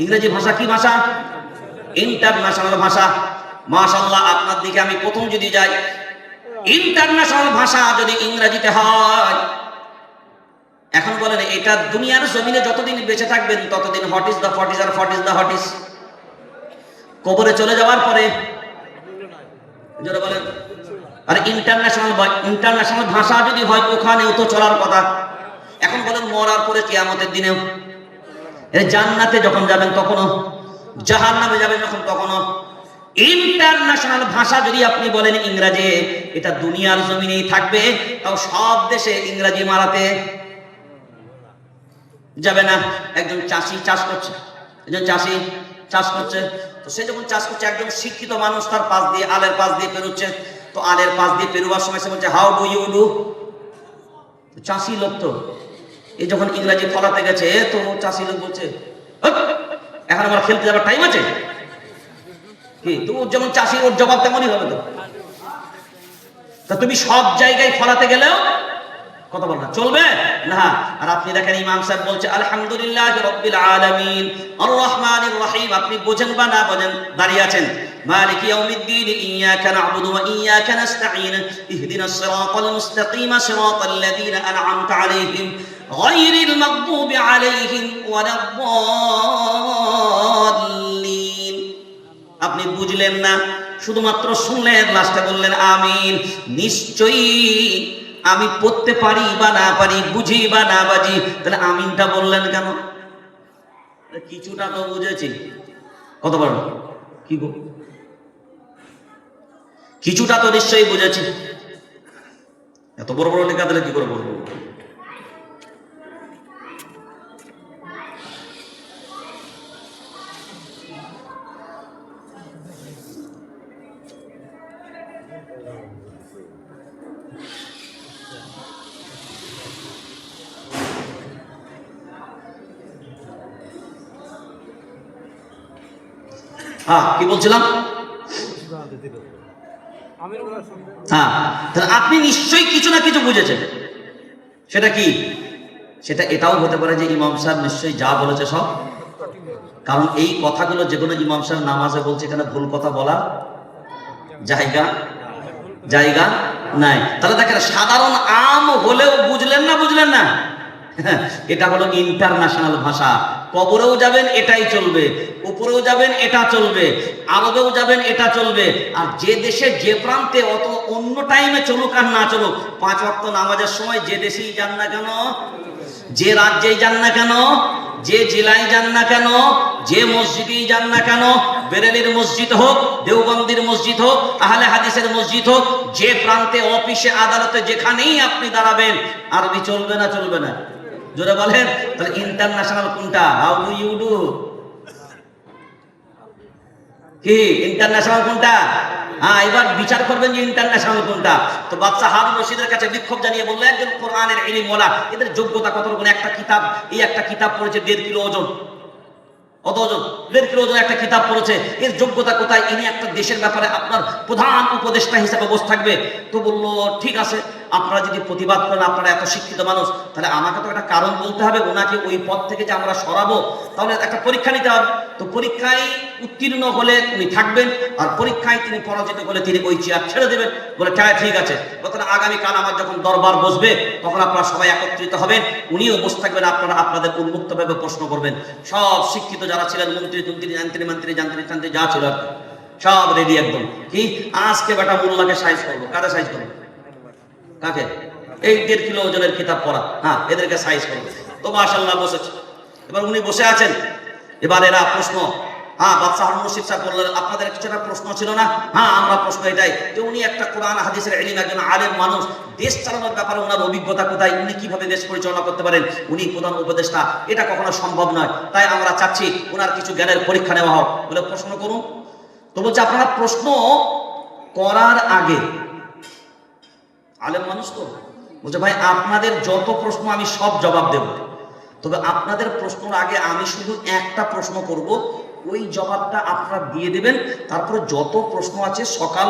ইংরেজি ভাষা কি ভাষা? ইন্টারন্যাশনাল ভাষা। মাশাআল্লাহ, আপনার দিকে আমি প্রথম যদি যাই, ইন্টারন্যাশনাল ভাষা যদি ইংরেজিতে হয়, এখন বলেন এটা দুনিয়ার জমিনে যতদিন বেঁচে থাকবেন ততদিন what is the hot is. কবরে চলে যাওয়ার পরে যারা বলেন আর ইন্টারন্যাশনাল ভাষা যদি হয় ওখানেও তো চলার কথা। এখন বলেন মরার পরে কিয়ামতের দিনেও, জান্নাতে যখন যাবেন তখনও, জাহান্নামে যাবেন যখন তখনও, ইন্টারন্যাশনাল ভাষা যদি আপনি বলেন ইংরেজি, এটা দুনিয়ার জমিনেই থাকবে, তাও সব দেশে ইংরেজি মারাতে যাবে না। একজন চাষি চাষ করছে, তো সে যখন চাষ করছে, একজন শিক্ষিত মানুষ তার পাশ দিয়ে, আলের পাশ দিয়ে পেরোচ্ছে, তো আলের পাশ দিয়ে পেরোবার সময় সে বলছে হাউ ডু ইউ ডু। চাষি লোক তো এই যখন ইংরেজি ফলাতে গেছে, তো চাষি লোক বলছে এখন আমার খেলতে যাবার টাইম আছে কি? তো যেমন চাষি, ওর জবাব তেমনই হবে। তো তা তুমি সব জায়গায় ফলাতে গেলেও কথা বল না, চলবে না। আর আপনি দেখেন ইমাম সাহেব বলছে আলহামদুলিল্লাহি রাব্বিল আলামিন আর রহমানির রহিম, আপনি বোঝেন বা না বোঝেন, দাঁড়িয়ে আছেন মালিকি ইয়াউমিদ্দিন ইয়াকা না'বুদু ওয়া ইয়াকা নাস্তাঈন ইহদিনাস সিরাতাল মুস্তাকিম সিরাতাল লাযীনা আন'আমতা আলাইহিম গায়রিল মাগদুবি আলাইহিম ওয়ালাদ-দাল্লিন। আপনি বুঝলেন না, শুধুমাত্র শুনলেন, লাস্টে বললেন আমিন। নিশ্চয়ই আমি পড়তে পারি বা না পারি, বুঝি বা না বাজি, তাহলে আমিনটা বললেন কেন? কিছুটা তো বুঝেছি। কত বড় কি গো, কিছুটা তো নিশ্চয়ই বুঝেছি। এত বড় বড় লেখা দিলে কি করে বলবো? হ্যাঁ, কি বলছিলাম? হ্যাঁ, তাহলে আপনি নিশ্চয়ই কিছু না কিছু বুঝেছেন। সেটা কি? সেটা এটাও হতে পারে যে ইমাম সাহেব নিশ্চয়ই যা বলেছে সব, কারণ এই কথাগুলো যেগুলো ইমাম সাহেব নামাজে বলছে, এখানে ভুল কথা বলা জায়গা জায়গা নাই। তাহলে দেখেন, সাধারণ আম হলেও বুঝলেন না, বুঝলেন না? এটা হলো ইন্টারন্যাশনাল ভাষা। কবরেও যাবেন এটাই চলবে, উপরেও যাবেন এটা চলবে, আরবেও যাবেন এটা চলবে। আর যে দেশে যে প্রান্তে অত অন্য টাইমে চলুক আর না চলুক, 5 ওয়াক্ত নামাজের সময় যে দেশেই যান না কেন, যে রাজ্যেই যান না কেন, যে জেলায় যান না কেন, যে মসজিদেই যান না কেন, বেরেলির মসজিদ হোক, দেওবন্দির মসজিদ হোক, আহলে হাদিসের মসজিদ হোক, যে প্রান্তে, অফিসে, আদালতে, যেখানেই আপনি দাঁড়াবেন, আরবি চলবে না চলবে না? জোরে বলেন। তাহলে ইন্টারন্যাশনাল কোনটা? How do you do? কি ইন্টারন্যাশনাল কোনটা? হ্যাঁ, এবার বিচার করবেন যে ইন্টারন্যাশনাল কোনটা। তো বাদশা হারুন রশিদের কাছে বিক্ষোভ জানিয়ে বললেন, একজন কোরআনের ইলম ওয়ালা, এদের যোগ্যতা কত রকম? একটা কিতাব, এই একটা কিতাব পড়েছে 1.5 কিলো ওজন। অত ওজন, 1.5 কিলো ওজন একটা কিতাব পড়েছে, এর যোগ্যতা কোথায়? ইনি একটা দেশের ব্যাপারে আপনার প্রধান উপদেষ্টা হিসেবে বসে থাকবে। তো বললো, ঠিক আছে, আপনারা যদি প্রতিবাদ করেন, আপনারা এত শিক্ষিত মানুষ, তাহলে আমাকে তো একটা কারণ বলতে হবে, ওনাকে ওই পদ থেকে যে আমরা সরাবো, তাহলে একটা পরীক্ষা নিতে হবে। তো পরীক্ষায় উত্তীর্ণ হলে উনি থাকবেন, আর পরীক্ষায় তিনি পরাজিত হলে তিনি ওই চেয়ার ছেড়ে দেবেন। বলে ঠিক আছে, তাহলে আগামীকাল আমার যখন দরবার বসবে, তখন আপনারা সবাই একত্রিত হবেন, উনিও বসে থাকবেন, আপনারা আপনাদের উন্মুক্তভাবে প্রশ্ন করবেন। সব শিক্ষিত যারা ছিলেন, মন্ত্রী তন্ত্রী, যান্ত্রী যা ছিল আর কি, সব রেডি একদম। কি আজকে বেটা মোল্লাকে সাইজ করবো। কারে সাইজ করবো? কাকে? এই 1.5 কিলো ওজনের কিতাব পড়া, হ্যাঁ, এদেরকে সাইজ করবো। তো মাশাআল্লাহ বসেছে। এবার উনি বসে আছেন, এবার এরা প্রশ্ন, হ্যাঁ, বাদশা হারুন রশিদ সাহেব বললেন, আপনাদের কিছু একটা প্রশ্ন ছিল না? হ্যাঁ, আমরা প্রশ্ন এটাই যে উনি একটা কোরআন হাদিসের ইলম, একজন আলেম মানুষ, দেশ চালানোর ব্যাপারে ওনার অভিজ্ঞতা কোথায়? উনি কিভাবে দেশ পরিচালনা করতে পারেন? উনি প্রধান উপদেষ্টা, এটা কখনো সম্ভব নয়। তাই আমরা চাচ্ছি ওনার কিছু জ্ঞানের পরীক্ষা নেওয়া হোক। বলে প্রশ্ন করুন। তো বলছে, আপনারা প্রশ্ন করার আগে, আলেম মানুষ তো, বলছে ভাই আপনাদের যত প্রশ্ন আমি সব জবাব দেব, তবে আপনাদের প্রশ্নের আগে আমি শুধু একটা প্রশ্ন করব, ওই জবাবটা আপনারা দিয়ে দেবেন। তারপরে যত প্রশ্ন আছে সকাল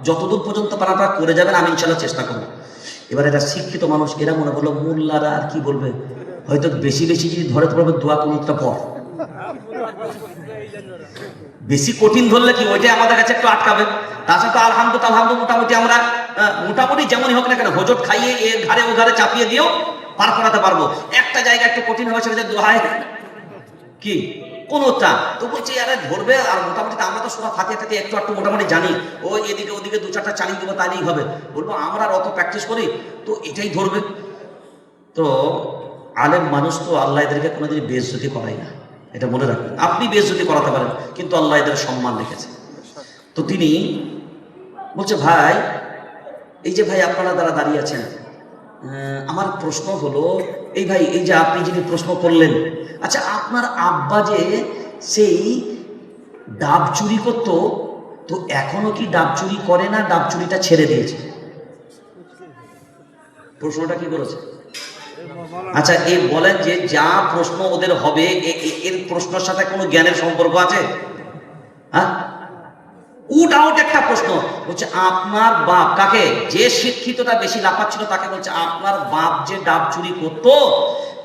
যতদূর পর্যন্ত আপনারা করে যাবেন, আমি ইনশাল্লাহ চেষ্টা করব। এবার এটা শিক্ষিত মানুষ, এরা মনে করলো মোল্লারা আর কি বলবে, হয়তো বেশি বেশি যদি ধরে পড়বে, দোয়া কুনুতটা পর। বেশি কঠিন ধরলে কি ওইটাই আমাদের কাছে একটু আটকাবে। তাছাড়া তো আলহামদুলিল্লাহ মোটামুটি আমরা মোটামুটি যেমনই হোক না কেন, হজট খাইয়ে এর ঘাড়ে ও ঘাড়ে চাপিয়ে দিয়েও পার করাতে পারবো। একটা জায়গা একটু কঠিন হবে, সেটা দোহায় কি কোনটা। তো বলছি আরে ধরবে, আর মোটামুটি আমরা তো সব হাতে হাতে একটু একটু মোটামুটি জানি, ওই এদিকে ওদিকে 2-4টা চালিয়ে দেবো, তাহলেই হবে। বলবো আমরা আর অত প্র্যাকটিস করি, তো এটাই ধরবে। তো আলেম মানুষ তো, আল্লাহ এদেরকে কোনোদিন বেইজ্জতি করায় না, এটা মনে রাখবেন। আপনি বেইজ্জতি করাতে পারেন, কিন্তু আল্লাহ এদের সম্মান রেখেছে। তো তিনি বলছে, ভাই এই যে ভাই আপনারা যারা দাঁড়িয়ে আছেন, আমার প্রশ্ন হলো, এই ভাই এই যে আপনি যিনি প্রশ্ন করলেন, আচ্ছা আপনার আব্বা যে সেই ডাব চুরি করতো, তো এখনো কি ডাব চুরি করে না, ডাব চুরিটা ছেড়ে দিয়েছে? প্রশ্নটা কি করেছে? আচ্ছা এই বলেন যে যা প্রশ্ন ওদের হবে, এর প্রশ্নের সাথে কোনো জ্ঞানের সম্পর্ক আছে? হ্যাঁ, উট আউট একটা প্রশ্ন। বলছে আপনার বাপ, কাকে? যে শিক্ষিতটা বেশি লাফাচ্ছিল তাকে বলছে, আপনার বাপ যে ডাব চুরি করতো,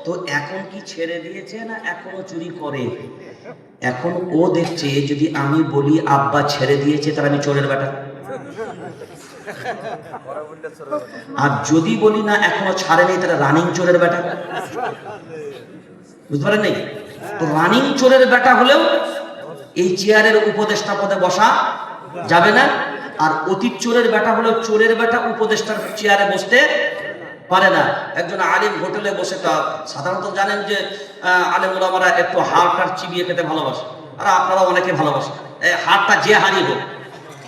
তো এখন কি ছেড়ে দিয়েছে না এখনো চুরি করে? এখন ও দেখছে, যদি আমি বলি আব্বা ছেড়ে দিয়েছে, তাহলে আমি চোরের বেটা। আর যদি বলি না এখনো ছাড়েনি, তাহলে রানিং চোরের বেটা। বুঝতে পারেন নাই? তো রানিং চোরের বেটা হলেও এই চেয়ারের উপদেষ্টা পদে বসা যাবে না, আর অতীত চোরের বেটা হলেও চোরের বেটা উপদেষ্টার চেয়ারে বসতে পারে না। একজন আলিম হোটেলে বসে, তা সাধারণত জানেন যে আলেম ওলামারা একটু হাড়টার চিবিয়ে খেতে ভালোবাসে, আর আপনারা অনেকে ভালোবাসেন। এই হাড়টা যে হাড়ই হোক,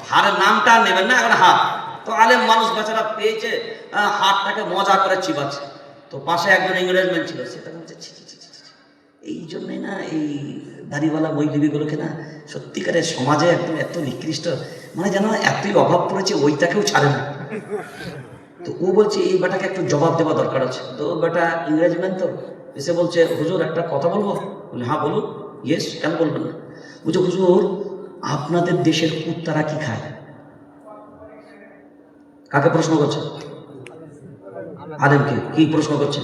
হাড়ের নামটা নেবেন না, এখন হাড়। তো আলেম মানুষ বেচারা পেয়েছে, হাড়টাকে মজা করে চিবাচ্ছে। তো পাশে একজন ইংরেজম্যান ছিল, সেটা বলছে ছি ছি ছি ছি ছি। এই জন্যই না এই দাড়িওয়ালা বইলিবিগুলোকে না সত্যিকারের সমাজে একদম এত নিকৃষ্ট, মানে যেন এতই অভাব পড়েছে, ওইটাকেও ছাড়ে না। তো ও বলছে এই বেটাকে একটু জবাব দেওয়া দরকার আছে। তো বেটা ইংরেজম্যান তো এসে বলছে, হুজুর একটা কথা বলবো? বলে হ্যাঁ বলুন। ইয়েস, কেন বলবেন না? বলছে হুজুর, আপনাদের দেশের কুত্তারা কি খায়? কাকে প্রশ্ন করছে? আলেমকে। কি প্রশ্ন করছে?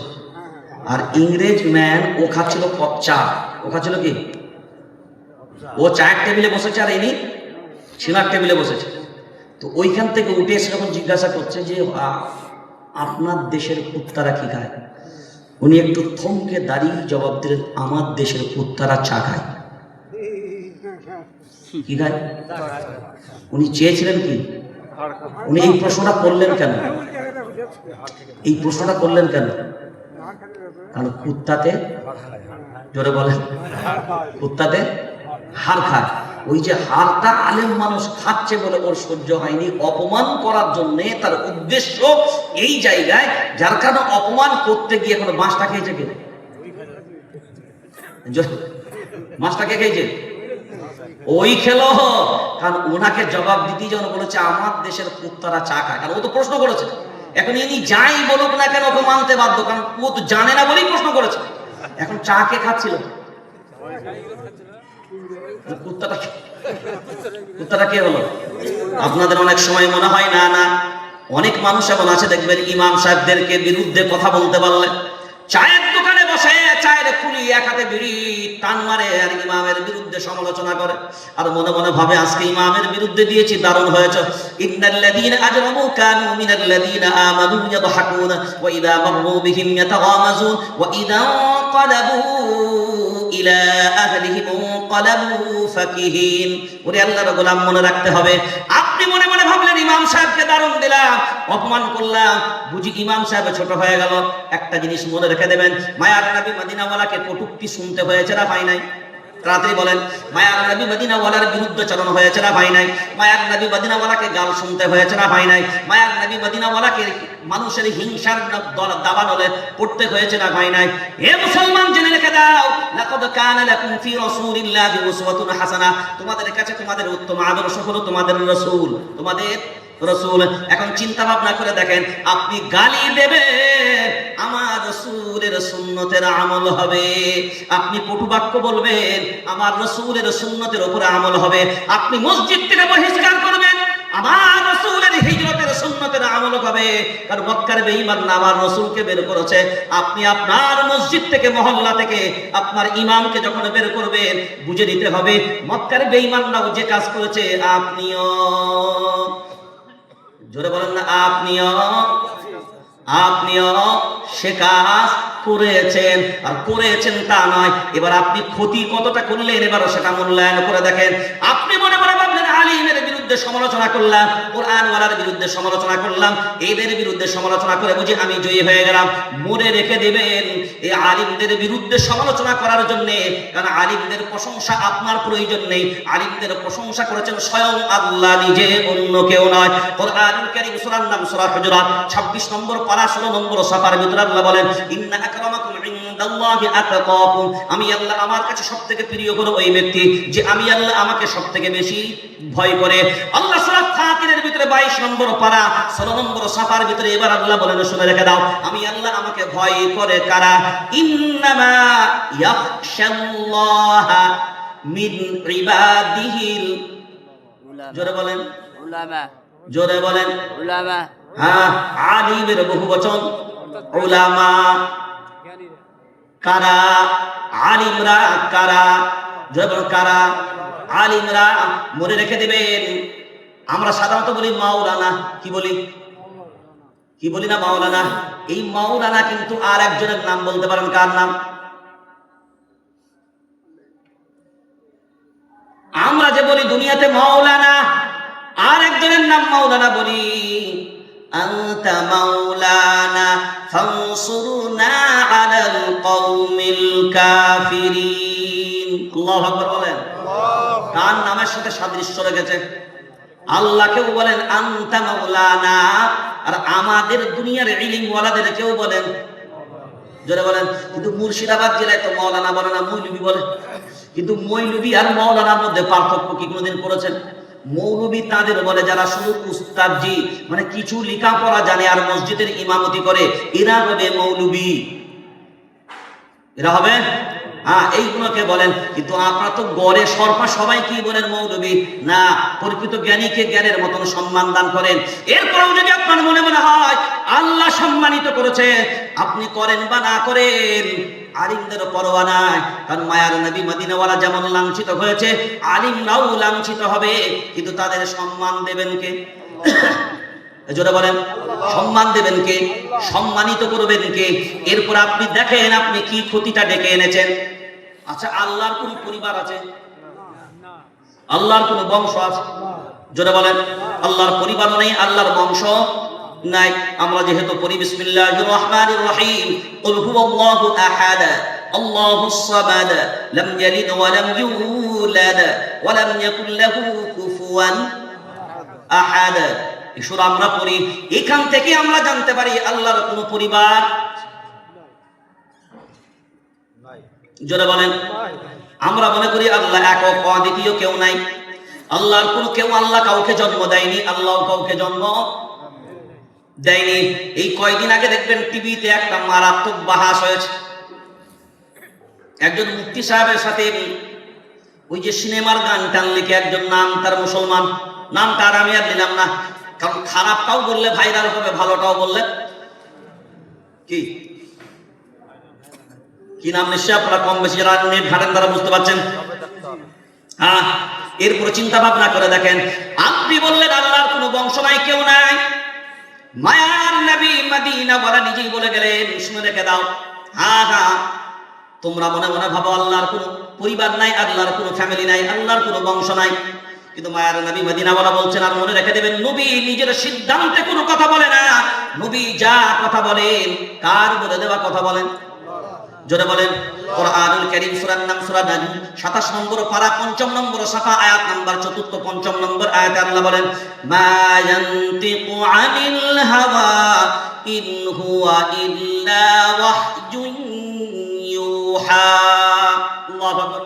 আর ইংরেজ ম্যান ও খাচ্ছিল চা। ও খাচ্ছিল কি? ও চায়ের টেবিলে বসেছে আর ইনি ছিনার টেবিলে বসেছে। তো ওইখান থেকে উঠে এসে যখন জিজ্ঞাসা করছে যে আপনার দেশের কুত্তারা কি খায়, উনি একটু থমকে দাঁড়িয়ে জবাব দিলেন, আমার দেশের কুত্তারা চা খায়। কি খায়? উনি চেয়েছিলেন কি? উনি এই প্রশ্নটা করলেন কেন? এই প্রশ্নটা করলেন কেন? কারণ কুত্তাতে, জোরে বলেন, কুত্তাতে হাড় খায়। ওই যে হাড়টা আলেম মানুষ খাচ্ছে বলে ওর সহ্য হয়নি, অপমান করার জন্য তার উদ্দেশ্য এই জায়গায়, যার কারণে অপমান করতে গিয়ে এখন মাছটা খেয়েছে কে? মাছটা কে খেয়েছে? ওই খেলো। কারণ ওনাকে জবাব দিতেই যেন বলেছে আমার দেশের কুত্তারা চা খায়, কারণ ও তো প্রশ্ন করেছে। এখন ইনি যাই বলুক না কেন ওকে মানতে বাধ্য, কারণ ও তো জানে না বলেই প্রশ্ন করেছে। এখন চা কে খাচ্ছিল? কুত্তাটা কে হলো? আপনাদের অনেক সময় মনে হয় না না, অনেক মানুষ এমন আছে দেখবেন ইমাম সাহেবদেরকে বিরুদ্ধে কথা বলতে পারলে চায়ের দোকানে বসে চায়ের খুলি এক হাতে বিড়ি টান মারে আর ইমামের বিরুদ্ধে সমালোচনা করে, আর মনে মনে ভাবে আজকে ইমামের বিরুদ্ধে দিয়েছি, দারুণ হয়েছে। ইন্নাল্লাযীনা আজরামু কানু মিনাল্লাযীনা আমানু ইয়াদহাকুনা ওয়া ইযা মাররু বিহিম ইয়াতাগামাজুন ওয়া ইযা ক্বালাবু ইলা আহলিহিম ক্বালাবু ফাকিহিন। ওরে আল্লাহর গোলাম, মনে রাখতে হবে, আপনি মনে মনে ভাবলেন ইমাম সাহেবকে দারুণ দিলাম, অপমান করলাম, বুঝি ইমাম সাহেব ছোট হয়ে গেল। একটা জিনিস মনে রেখে দেবেন, মায়ার নবী মদিনাওয়ালাকে কটূক্তি শুনতে হয়েছে না হয় নাই? তাড়াতাড়ি বলেন, মায়ার নবী মদিনাওয়ালার বিরুদ্ধে চালন হয়েছে না হয় নাই? মায়ার নবী মদিনাওয়ালাকে গাল শুনতে হয়েছে না হয় নাই? মায়ার নবী মদিনাওয়ালাকে মানুষের হিংসার দাবানলে পড়তে হয়েছে না হয় নাই? হে মুসলমান, জেনে রেখে দাও, লাকাদ কানা লাকুম ফি রাসূলিল্লাহি উসওয়াতুন হাসানাহ, তোমাদের কাছে তোমাদের উত্তম আদর্শ হলো তোমাদের রাসূল, তোমাদের রাসূল। এখন চিন্তা ভাবনা করে দেখেন, আপনি গালি দেবেন, আমার রাসূলের সুন্নতের আমল হবে। আপনি কটু বাক্য বলবেন, আমার রাসূলের সুন্নতের উপরে আমল হবে। আপনি মসজিদ থেকে বহিষ্কার করবেন, আমার রাসূলের হিজরতের সুন্নতের আমল হবে। কারণ মক্কার বেঈমান আমার রাসূলকে বের করেছে। আপনি আপনার মসজিদ থেকে, মহল্লা থেকে আপনার ইমামকে যখন বের করবেন, বুঝে নিতে হবে মক্কার বেঈমানরাও যে কাজ করেছে আপনিও, জোরে বলেন না, আপনিও সে কাজ করেছেন। আর করেছেন তা নয়, এবার আপনি ক্ষতি কতটা করলেন এবার সেটা মূল্যায়ন করে দেখেন। আপনি মনে মনে ভাবলেন আলিমের বিরুদ্ধে সমালোচনা করলাম, কোরআনওয়ালার বিরুদ্ধে সমালোচনা করলাম, এদের বিরুদ্ধে সমালোচনা করে বুঝি আমি জয়ী হয়ে গেলাম। মনে রেখে দেবেন, এই আলিমদের বিরুদ্ধে সমালোচনা করার জন্য, কারণ আলিমদের প্রশংসা আপনার প্রয়োজন নেই, আলিমদের প্রশংসা করেছেন স্বয়ং আল্লাহ নিজে, অন্য কেউ নয়। কোরআনুল কারীম সূরার নাম সূরা হুজুরাত 26 নম্বর পারা 16 নম্বর সাফার ভিতরে আল্লাহ বলেন, ইন্না আকরামাকুম ইনদাল্লাহি আতকাকুম, আমি আল্লাহ আমার কাছে সবথেকে প্রিয় হলো ওই ব্যক্তি যে আমি আল্লাহ আমাকে সবথেকে বেশি ভয় করে। আল্লাহ সূরা ফাতিরের ভিতরে 22 নম্বর পারা 16 নম্বর সাফার ভিতরে এবার আল্লাহ বলেন, শুনে রেখে দাও, আমি আল্লাহ আমাকে ভয় করে কারা? ইন্নামা ইয়াখশাল্লাহা মিন ইবাদিহিল, জোরে বলেন উলামা, জোরে বলেন উলামা। হ্যাঁ, আলিমের বহুবচন উলামা। কারা? আলিমরা। কারা? জোরে বলেন কারা? আলিমরা। মনে রেখে দিবেন, আমরা সাধারণত বলি মাওলানা, কি বলি? কি বলি না মাওলানা? এই মাওলানা কিন্তু আর একজনের নাম বলতে পারেন, কার নাম? আমরা যে বলি দুনিয়াতে মাওলানা, আর একজনের নাম মাওলানা বলি, আনতা মাওলানা ফানসুরনা আলাল কওমিল কাফিরিন। আল্লাহু আকবার বলেন। কার নামের সাথে সাদৃশ্য রেখেছে? আল্লাহকেও বলেন আনতা মাওলানা, আর আমাদের দুনিয়ার ইলম ওয়ালাদেরকেও বলেন, জোরে বলেন। কিন্তু মুর্শিদাবাদ জেলায় তো মাওলানা বলে না, মৌলভী বলে। কিন্তু মৌলভী আর মাওলানার মধ্যে পার্থক্য কি কোনোদিন করেছেন? মৌলভী তাদের বলে যারা শুধু উস্তাদজি, মানে কিছু লেখাপড়া জানে আর মসজিদের ইমামতি করে, এরা হবে মৌলভী। এরা হবে এইগুলোকে বলেন। কিন্তু আপনারা তো গড়ে সর্পা সবাই কি বলেন? মৌলভী না, প্রকৃত জ্ঞানীকে জ্ঞানের মতন সম্মান দান করেন। এরপরেও যদি আপনার মনে মনে হয় আল্লাহ সম্মানিত করেছে, আপনি করেন বা না করেন, আলিমদের পরোয়া নাই। কারণ মায়ার নবী মদিনাওয়ালা যেমন লাঞ্ছিত হয়েছে, আলিমরাও লাঞ্ছিত হবে। কিন্তু তাদের সম্মান দেবেন কে? জোরে বলেন, সম্মান দেবেন কে? সম্মানিত করবেন কে? এরপর আপনি দেখেন আপনি কি ক্ষতিটা ডেকে এনেছেন। আচ্ছা, আল্লাহর কোন পরিবার আছে? আল্লাহর কোন বংশ আছে? জোরে বলেন। আল্লাহর পরিবারও নেই, আল্লাহর বংশ নাই। আমরা যেহেতু পড়ি বিসমিল্লাহির রহমানির রহিম, কুল হুয়াল্লাহু আহাদ আল্লাহুস সামাদ লাম ইয়ালিদ ওয়া লাম ইউলাদ ওয়া লাম ইয়াকুল লাহু কুফুয়ান আহাদ। এই সূরা আমরা পড়ি, এখান থেকে আমরা জানতে পারি আল্লাহর কোন পরিবার নাই। জোরে বলেন। আমরা মনে করি আল্লাহ একক, অদ্বিতীয়, কেউ নাই। আল্লাহর কোন কেউ, আল্লাহ কাউকে জন্ম দেয়নি, আল্লাহ কাউকে জন্ম দেয়নি। এই কয়দিন আগে দেখবেন টিভিতে একটা মারাত্মক বাহাস হয়েছে। একজন মুফতি সাহেবের সাথে ওই যে সিনেমার গান টান লিখে একজন, নাম তার মুসলমান, নামটা আর আমি আর দিলাম না, কারণ খারাপটাও বললে ভাইরাল হবে, ভালোটাও বললে কি কি নাম নিশ্চয় আপনারা কম বেশি যারা নেট ঘাটেন তারা বুঝতে পারছেন। এরপরে চিন্তা ভাবনা করে দেখেন, আপনি বললেন আল্লাহর কোনো বংশ নাই, কেউ নাই। মায়ার নবী মদিনা ওয়ালা নিজেই বলে গেলেন, শুনে রেখে দাও। তোমরা মনে মনে ভাবো আল্লাহর কোনো পরিবার নাই, আল্লাহর কোনো ফ্যামিলি নাই, আল্লাহর কোনো বংশ নাই। কিন্তু মায়ার নবী মদিনা ওয়ালা বলছেন, আর মনে রেখে দেবেন, নবী নিজের সিদ্ধান্তে কোনো কথা বলে না। নবী যা কথা বলেন, কার বলে দেওয়া কথা বলেন? জোরে বলেন। কোরআনুল কারীম সূরার নাম সূরা নাজম, 27 নম্বর পারা, 5 নম্বর সাফা, আয়াত নাম্বার 4, 5 নম্বর আয়াতে আল্লাহ বলেন, মা ইয়ানতিকু আনিল হাওয়া ইন হুয়া ইল্লা ওয়াহয়ুন ইউহা। আল্লাহু আকবার।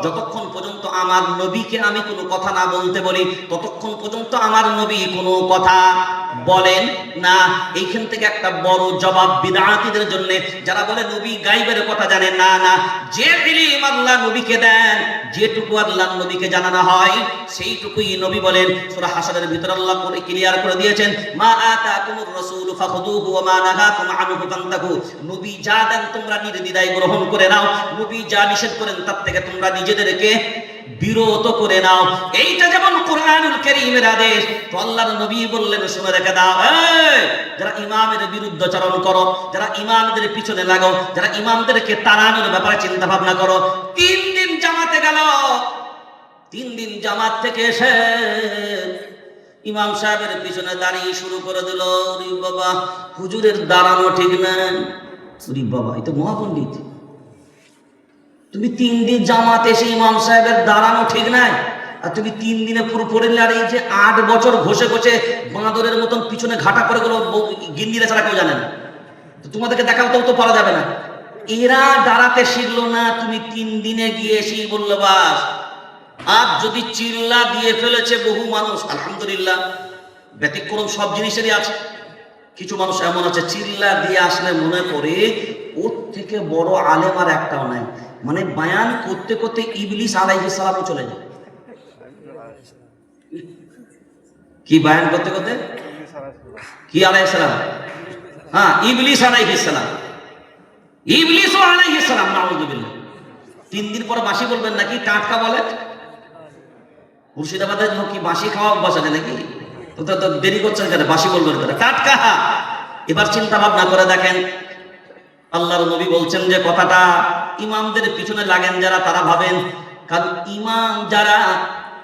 যতক্ষণ পর্যন্ত আমার নবীকে আমি কোনো কথা না বলতে বলি, ততক্ষণ পর্যন্ত আমার নবী কোনো কথা বলেন না। এইখান থেকে একটা বড় জবাব বিদআতীদের জন্য, যারা বলে নবী গায়বের কথা জানেন না। না, যে ইলম আল্লাহ নবীকে দেন, যেটুকু আল্লাহ নবীকে জানানো হয়, সেইটুকুই নবী বলেন। সূরা হাসরের ভিতর আল্লাহ করে ক্লিয়ার করে দিয়েছেন, মা আতাকুমুর রাসূলু ফাখুযুহু ওয়া মা নাহাকুম আনহু ফান্তাহু। নবী যা দেন তোমরা নির্দ্বিধায় গ্রহণ করে নাও, নবী যা নিষেধ করেন তার থেকে তোমরা নিজেদেরকে বিরত করে নাও। এইটা যেমন কোরআনুল কারীমের আদেশ, তো আল্লাহর নবী বললেন, শুনে রেখে দাও, যারা ইমামের বিরুদ্ধাচরণ করো, যারা ইমামদের পিছনে লাগো, যারা ইমামদেরকে তাড়ানোর ব্যাপারে চিন্তা ভাবনা করো। 3 দিন জামাতে গেল, 3 দিন জামাত থেকে এসে ইমাম সাহেবের পিছনে দাঁড়িয়ে শুরু করে দিল, ওরে বাবা হুজুরের দাঁড়ানো ঠিক নাই। ওরে বাবা, এই তো মহাপণ্ডিত। তুমি 3 দিন জামাতে এসে ইমাম সাহেবের দাঁড়ানো ঠিক নাই, আর তুমি 3 দিনে পুরো পড়লে। আর এই যে 8 বছর ঘষে ঘষে বাঁদরের মতন পিছনে ঘাটা করে গেল, গিন্দিরা ছাড়া কেউ জানে না, তো তোমাদেরকে দেখাতেও তো পারা যাবে না। এরা দাঁড়াতে শিখলো না, তুমি 3 দিনে গিয়ে এসেই বললো বাস। আর যদি চিল্লা দিয়ে ফেলেছে বহু মানুষ, আলহামদুলিল্লাহ, ব্যতিক্রম সব জিনিসেরই আছে। কিছু মানুষ এমন আছে, চিল্লা দিয়ে আসলে মনে করে ওর থেকে বড় আলেম আর একটাও নাই। মানে বায়ান করতে করতে ইবলিস আলাইহিস সালাম চলে যায়। কি বায়ান করতে করতে কি আলাইহিস সালাম? ইবলিস আলাইহিস সালাম, ইবলিস আলাইহিস সালাম, নাউযুবিল্লাহ। 3 দিন পর বাসি বলবেন নাকি? টাটকা বলে। মুর্শিদাবাদের লোক কি বাসি খাওয়া অভ্যাস আছে নাকি? তো দেরি করছেন কেন? বাসি বলবেন কেন? টাটকা। এবার চিন্তা ভাবনা করে দেখেন, আল্লাহর নবী বলছেন যে কথাটা, ইমামদের পিছনে লাগেন যারা, তারা ভাবেন, কারণ ইমাম যারা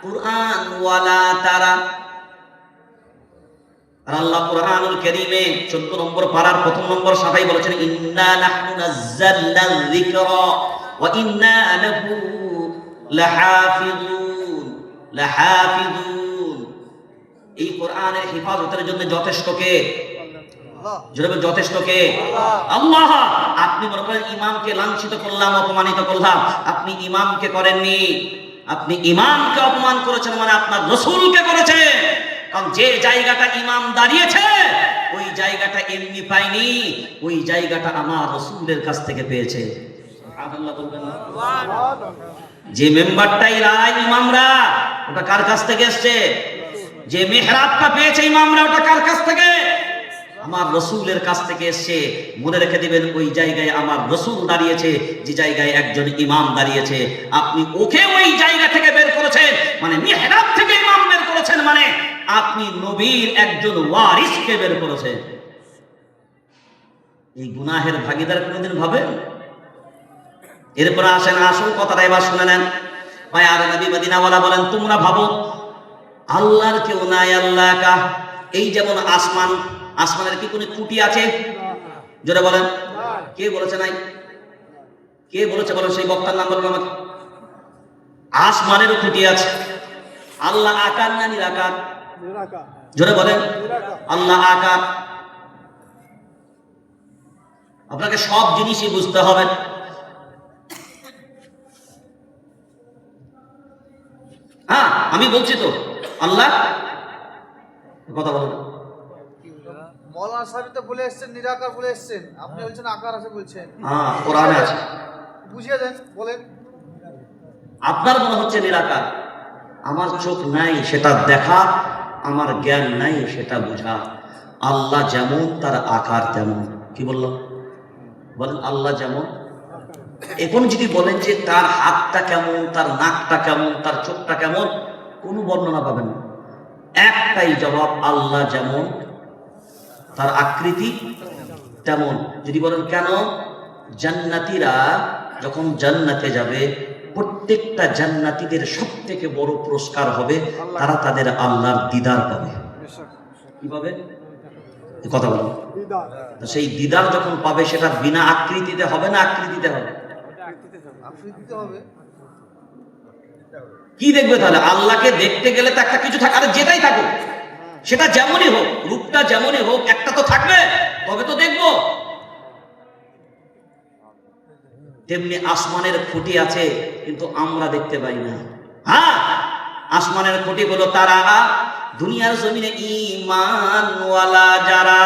কোরআন ওয়ালা, তারা আর আল্লাহ কুরআনুল কারীমে 14 নম্বর পারার প্রথম নম্বর সাফাই বলেছেন, ইন্না নাহনু নাযালনা যিকরা ওয়া ইন্না লাহু লাহাফিজুন। লাহাফিজুন, এই কোরআনের হেফাজতের জন্য যথেষ্ট কে? যথেষ্ট কে? আল্লাহ। আপনি মনে করেন ইমামকে লাঞ্ছিত করলাম, অপমানিত করলাম, আপনি ইমামকে করেননি, আপনি ইমামকে অপমান করেছেন, মানে আপনার রাসূলকে করেছেন। কারণ যে জায়গাটা ইমাম দাঁড়িয়েছে ওই জায়গাটা এমনি পায়নি, ওই জায়গাটা আমার রাসূলের কাছ থেকে পেয়েছে। সুবহানাল্লাহ বলবেন না? যে মেম্বারটাই রায় ইমামরা, ওটা কার কাছ থেকে এসেছে? যে মিহরাবটা পেয়েছে ইমামরা, ওটা কার কাছ থেকে? আমার রাসূলের কাছ থেকে এসেছে। মনে রেখে দিবেন, ওই জায়গায় আমার রাসূল দাঁড়িয়েছে, যে জায়গায় একজন ইমাম দাঁড়িয়েছে। আপনি ওকে ওই জায়গা থেকে বের করেছেন, মানে মিহরাব থেকে ইমাম বের করেছেন, মানে আপনি নবীর একজন ওয়ারিসকে বের করেছেন। এই গুনাহের ভাগীদার কোনদিন ভাবেন? এরপর আসেন, আসল কথাটা এবার শুনে নেন। ভাই আর নবী মদিনাওয়ালা বলেন, তোমরা ভাবো আল্লাহর কেউ নাই, আল্লাহ কা। এই যেমন আসমান, আসমানের কি কোনো খুঁটি আছে? জোরে বলেন, কে বলেছে নাই? কে বলেছে বলেন? সেই বক্তার নাম বলবেন আমাকে। আসমানেরও খুঁটি আছে। আল্লাহ আকার না নিরাকার? জোরে বলেন, আল্লাহ আকার। আপনাকে সব জিনিসই বুঝতে হবে। হ্যাঁ, আমি বলছি তো আল্লাহ, কথা বলেন। মৌলানা সাহেব তো বলে এসেছেন নিরাকার বলে এসেছেন, আপনি বলছেন আকার আছে বলছেন। হ্যাঁ, কোরআনে আছে, বুঝিয়ে দেন, বলেন। আপনার মনে হচ্ছে নিরাকার, আমার চোখ নাই সেটা দেখা, আমার জ্ঞান নাই সেটা বোঝা। আল্লাহ যেমন তার আকার তেমন। কি বলল? বলেন আল্লাহ যেমন। এখন যদি বলেন যে তার হাতটা কেমন, তার নাকটা কেমন, তার চোখটা কেমন, কোনো বর্ণনা পাবেন না। একটাই জবাব, আল্লাহ যেমন তার আকৃতি তেমন। যদি বলেন কেন? জান্নাতীরা যখন জান্নাতে যাবে, প্রত্যেকটা জান্নাতীদের সব থেকে বড় পুরস্কার হবে তারা তাদের আল্লাহর দিদার পাবে। কি পাবে? কথা বলো। সেই দিদার যখন পাবে, সেটা বিনা আকৃতিতে হবে না আকৃতিতে হবে? কি দেখবে তাহলে? আল্লাহকে দেখতে গেলে তো একটা কিছু থাকে, আরে যেটাই থাকুক, সেটা যেমনই হোক, রূপটা যেমনই হোক, একটা তো থাকবে, তবে তো দেখবো। তেমনি আসমানের খুঁটি আছে, কিন্তু আমরা দেখতে পাই না। হ্যাঁ, আসমানের খুঁটি হলো তারা, দুনিয়ার জমিনে ঈমানওয়ালা যারা,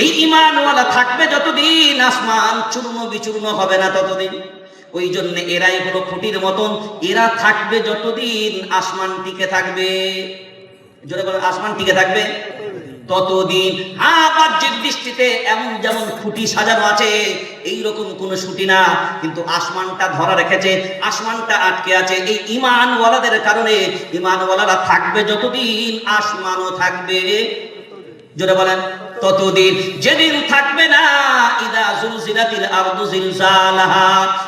এই ঈমানওয়ালা থাকবে যতদিন আসমান চূর্ণ বিচূর্ণ হবে না ততদিন। ওই জন্য এরাই হলো খুঁটির মতন, এরা থাকবে যতদিন আসমান টিকে থাকবে। জোরে বলেন, আসমান টিকে থাকবে ততদিন। হ্যাঁ, বাহ্যিক দৃষ্টিতে এমন যেমন খুঁটি সাজানো আছে, এইরকম কোন খুঁটি না, কিন্তু আসমানটা ধরা রেখেছে, আসমানটা আটকে আছে এই ঈমানওয়ালাদের কারণে। ঈমানওয়ালারা থাকবে যতদিন আসমানও থাকবে। জোরে বলেন, ততদিন। যেদিন থাকবে না, ইদা জুলজিলাতিল আরদু জিলজালাহা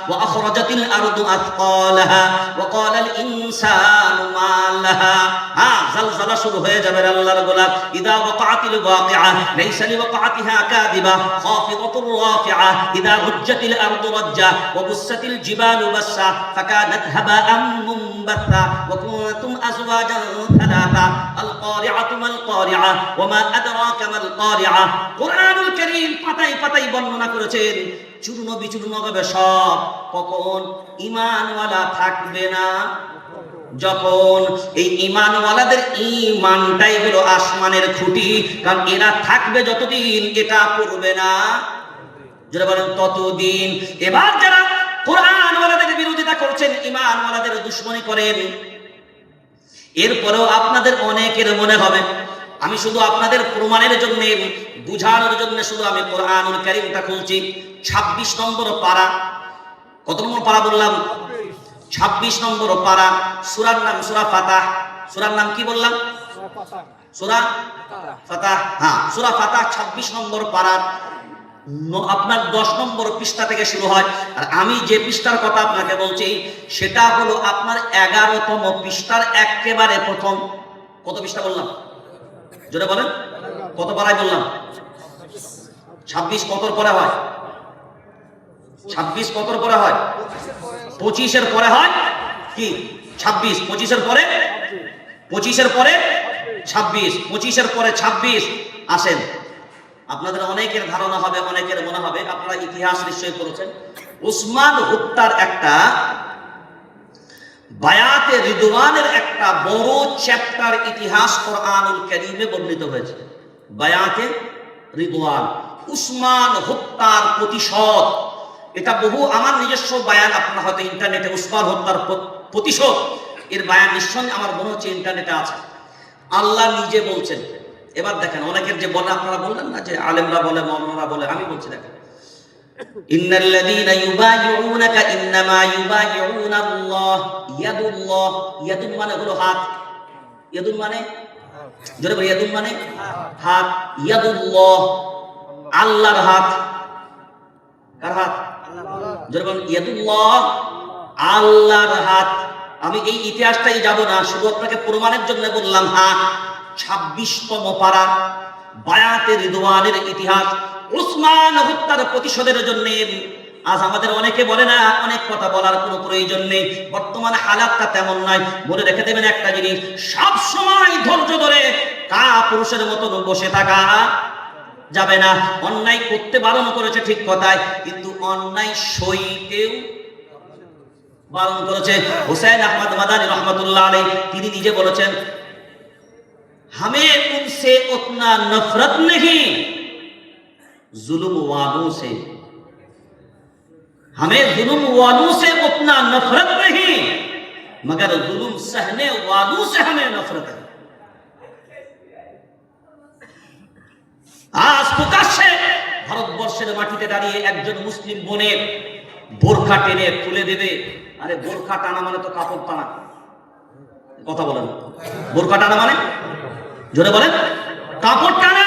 ওয়া আখরাজাতিল আরদু আথকালাহা ওয়া ক্বালাল ইনসানু মা লাহা। হ্যাঁ, জালজালা শুরু হয়ে যাবে আল্লাহর গোলাপ। ইদা ওয়াকাতিল ওয়াকিআ লাইসা লিওয়াকাতিহা কাযিবা খাফিদাতুর রাফিআ ইদা রুজ্জাতিল আরদু রাজ্জা ওয়া বুসাতিল জিবালু বাসসা ফাকানাত হাবাআম মুনবাসসা ওয়া কুনতুম আজওয়াজান থালাথা আল কারিআতু মাল কারিআ ওয়া মা আদরাকা মাল কারিআ। কোরআনুল কারীম পাতায় পাতায় বর্ণনা করেছেন, চূর্ণ বিচূর্ণ হবে সব। কখন? ঈমানওয়ালা থাকবে না যখন। এই ঈমানওয়ালাদের ঈমানটাই হলো আসমানের খুঁটি, কারণ এরা থাকবে যতদিন এটা পড়বে না, যারা বলেন ততদিন। এবার যারা কোরআনওয়ালাদের বিরোধিতা করছেন, ঈমানওয়ালাদের দুশমনী করেন, এরপরেও আপনাদের অনেকের মনে হবে, আমি শুধু আপনাদের প্রমাণের জন্য, বুঝানোর জন্য শুধু আমি কোরআনুল কারীমটা খুলছি। 26 নম্বর পারা। কত নম্বর পারা বললাম? 26 নম্বর পারা। সূরার নাম সূরা ফাতাহ। সূরার নাম কি বললাম? সূরা ফাতাহ। হ্যাঁ, সূরা ফাতাহ 26 নম্বর পারা, আপনার 10 নম্বর পৃষ্ঠা থেকে শুরু হয়। আর আমি যে পৃষ্ঠার কথা আপনাকে বলছি সেটা হলো আপনার 11তম পৃষ্ঠার একেবারে প্রথম। কত পৃষ্ঠা বললাম? জোরে বলেন, কত পারায় বললাম? 26 কতর পরে হয়? 26 কতর পরে হয়? 25-এর পরে হয় কি? 26। 25-এর পরে 25-এর পরে 26, 25-এর পরে 26। আসেন, আপনাদের অনেকের ধারণা হবে, অনেকের মনে হবে, আপনারা ইতিহাস নিশ্চয়ই পড়েছেন, উসমান হত্যার একটা বায়াতে রিদওয়ানের একটা বড় চ্যাপ্টার ইতিহাস কোরআনুল কারীমে বর্ণিত হয়েছে। বায়াতে রিদওয়ান, উসমান হত্যার প্রতিশোধ। এটা বহু, আমার নিজস্ব বায়ান আপনারা হয়তো ইন্টারনেটে, উসমান হত্যার প্রতিশোধ এর বায়ান নিশ্চয়ই আমার মনে হচ্ছে ইন্টারনেটে আছে। আল্লাহ নিজে বলছেন। এবার দেখেন, অনেকের যে বলে, আপনারা বললেন না যে আলেমরা বলে, মাওলানারা বলে, আমি বলছি দেখেন, ইন্নাল্লাযীনা ইউবাইউনাকা ইন্নামা ইউবাইউনাল্লাহ ইয়াদুল্লাহ। ইয়াদুন মানে হলো হাত, ইয়াদুন মানে, জোরে বলি, ইয়াদুন মানে হাত, ইয়াদুল্লাহ আল্লাহর হাত। কার হাত? জোরে বলেন, ইয়াদুল্লাহ আল্লাহর হাত। আমি এই ইতিহাসটাই যাব না, শুধু আপনাকে প্রমাণের জন্য বললাম। হ্যাঁ, 26তম পারা বায়াতে রিদওয়ানের ইতিহাস, উসমান হত্যার প্রতিশোধের জন্য। আজ আমাদের অনেকে বলে না, অনেক কথা বলার কোনো প্রয়োজন নেই, বর্তমানে হালাতটা তেমন নয়। মনে রেখে দেবেন একটা জিনিস, সব সময় ধৈর্য ধরে পুরুষের মতন বসে থাকা যাবে না। অন্যায় করতে বারণ করেছে ঠিক কথায়, কিন্তু অন্যায় সইতেও বারণ করেছে। হুসাইন আহমদ মাদানী রহমতুল্লাহ আলাইহি তিনি নিজে বলেছেন, हमें उनसे उतना नफरत नहीं जुल्म वालों से, हमें जुल्म वालों से उतना नफरत नहीं मगर जुल्म सहने वालों से हमें नफरत है। আজ প্রকাশ্যে ভারতবর্ষের মাটিতে দাঁড়িয়ে একজন মুসলিম বোনের বোরখা টেনে খুলে দেবে। আরে বোরখা টানা মানে তো কাপড় টানা, কথা বলেন, বোরখা টানা মানে, জোরে বলেন, কাপড় টানা।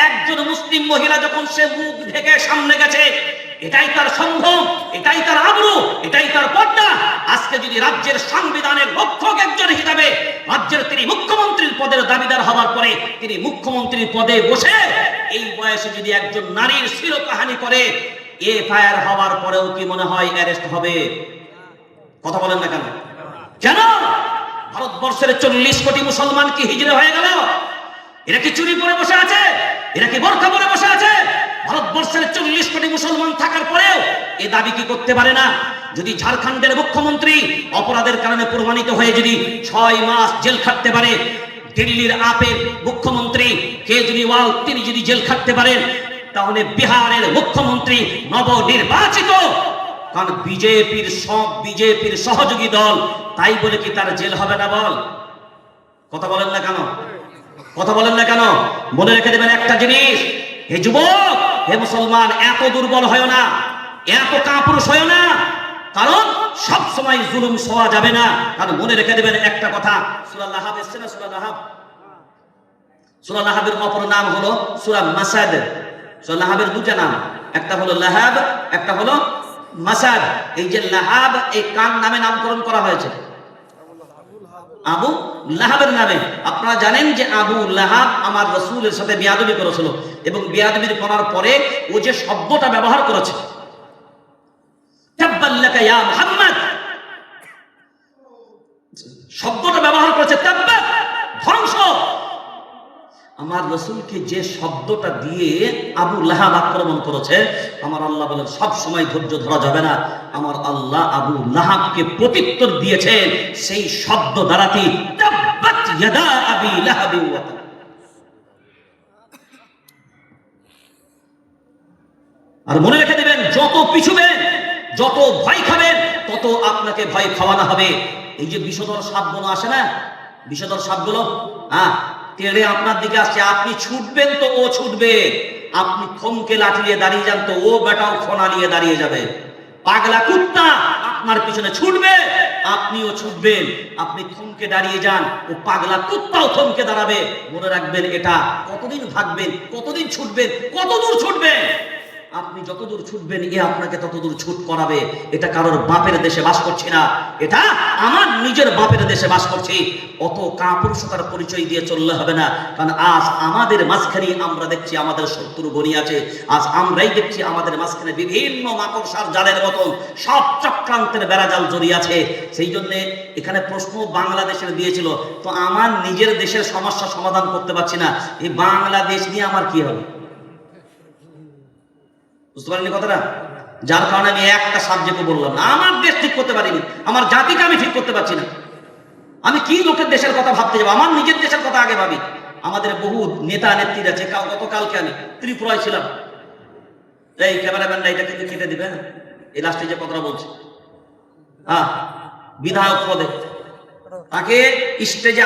একজন মুসলিম মহিলা যখন সে মুখ ঢেকে সামনে গেছে, এটাই তার সম্ভ্রম, এটাই তার আবরু, এটাই তার পর্দা। আজকে যদি রাজ্যের সংবিধানের রক্ষক একজন হিসাবে রাজ্যের তিনি মুখ্যমন্ত্রীর পদের দাবিদার হওয়ার পরে তিনি মুখ্যমন্ত্রীর পদে বসে এই বয়সে যদি একজন নারীর শিরোধারী করে, এফআইআর হওয়ার পরেও কি মনে হয় অ্যারেস্ট হবে? কথা বলেন না কেন? কেন? ভারতবর্ষের 40 কোটি মুসলমান কি হিজড়ে হয়ে গেল? এরা কি চুরি করে বসে আছে? এরা কি বোরকা পরে বসে আছে? ভারতবর্ষের 40 কোটি মুসলমান থাকার পরেও এই দাবি কি করতে পারে না? যদি ঝাড়খণ্ডের মুখ্যমন্ত্রী অপরাধের কারণে প্রমাণিত হয়ে যদি 6 মাস জেল খাটতে পারে, দিল্লির আপের মুখ্যমন্ত্রী কেজরিওয়াল তিনি যদি জেল খাটতে পারেন, তাহলে বিহারের মুখ্যমন্ত্রী নবনির্বাচিত, কারণ বিজেপির সহযোগী দল, তাই বলে কি তার জেল হবে না? বল, কথা বলেন না কেন? কথা বলেন না কেন? মনে রেখে দেবেন একটা জিনিস, হে যুবক, হে মুসলমান, এত দুর্বল হয় না, এত কাপুরুষ হয় না, কারণ সব সময় জুলুম সওয়া যাবে না। কারণ মনে রেখে দেবেন একটা কথা, সূরা লাহাব এসেছে না? সূরা লাহাবের অপর নাম হলো সূরা মাসাদ। সূরা লাহাবের দুটো নাম, একটা হলো লাহাব, একটা হলো মাসাদ। এই যে লাহাব, এই কার নামে নামকরণ করা হয়েছে? আবু লাহাবের নামে। আপনারা জানেন যে আবু লাহাব আমার রাসূলের সাথে বিয়াদবি করেছিল, এবং বিয়াদবির করার পরে ও যে শব্দটা ব্যবহার করেছে, তাব্বাল্লাকা ইয়া মুহাম্মদ, শব্দটা ব্যবহার করেছে তাব্বাত, ধ্বংস। আমার রাসূলকে যে শব্দটা দিয়ে আবু লাহাব আক্রমণ করেছে, আমার আল্লাহ বলেন সব সময় ধৈর্য ধরা যাবে না। আমার আল্লাহ আবু লাহাবকে প্রত্যুত্তর দিয়েছেন সেই শব্দ দ্বারাতেই, তাব্বাত ইয়াদা আবি লাহাবি ওয়া তাব। আর মনে রেখে দিবেন, যত পিছুবেন, যত ভয় খাবেন, তত আপনাকে ভয় খাওয়ানো হবে। এই যে বিষধর সাপগুলো আসে না, বিষধর সাপগুলো, তেড়ে আপনার দিকে আসছে, আপনি ছুটবেন তো ও ছুটবে, আপনি থমকে লাঠি নিয়ে দাঁড়িয়ে যান তো ও বেটাও খোনা নিয়ে দাঁড়িয়ে যাবে। পাগলা কুত্তা আপনার পিছনে ছুটবে, আপনিও ছুটবেন। আপনি থমকে দাঁড়িয়ে যান, ও পাগলা কুত্তাও থমকে দাঁড়াবে। মনে রাখবেন এটা। কতদিন ভাগবেন, কতদিন ছুটবেন, কত দূর ছুটবেন? আপনি যতদূর ছুটবেন এ আপনাকে ততদূর ছুট করাবে। এটা কারোর বাপের দেশে বাস করছি না, এটা আমার নিজের বাপের দেশে বাস করছি। অত কাপুরুষতার পরিচয় দিয়ে চললে হবে না, কারণ আজ আমাদের মাঝখানে আমরা দেখছি আমাদের শত্রু গণি আছে। আজ আমরাই দেখছি আমাদের মাঝখানে বিভিন্ন মাকড়সার জালের মতন সব চক্রান্তের বেড়াজাল জড়িয়ে আছে। সেই জন্য এখানে প্রশ্ন বাংলাদেশের দিয়েছিল, তো আমার নিজের দেশের সমস্যা সমাধান করতে পারছি না, এই বাংলাদেশ নিয়ে আমার কি হবে? বুঝতে পারেননি কথাটা? যার কারণে আমি একটা সাবজেক্টও বললাম না। আমার দেশ ঠিক করতে পারিনি, আমার জাতিকে আমি ঠিক করতে পারছি না। আমি কি লোকের দেশের কথা ভাবতে যাবো? আমার নিজের দেশের কথা আগে ভাবি। আমাদের বহু নেতা নেত্রীরা আছে, গতকালকে আমি ত্রিপুরায় ছিলাম। এই ক্যামেরাম্যানরা এটা কিন্তু কেটে দিবে, হ্যাঁ? এই লাস্টে যে কথাটা বলছি, হ্যাঁ, বিধায়ক পদে তাকে স্টেজে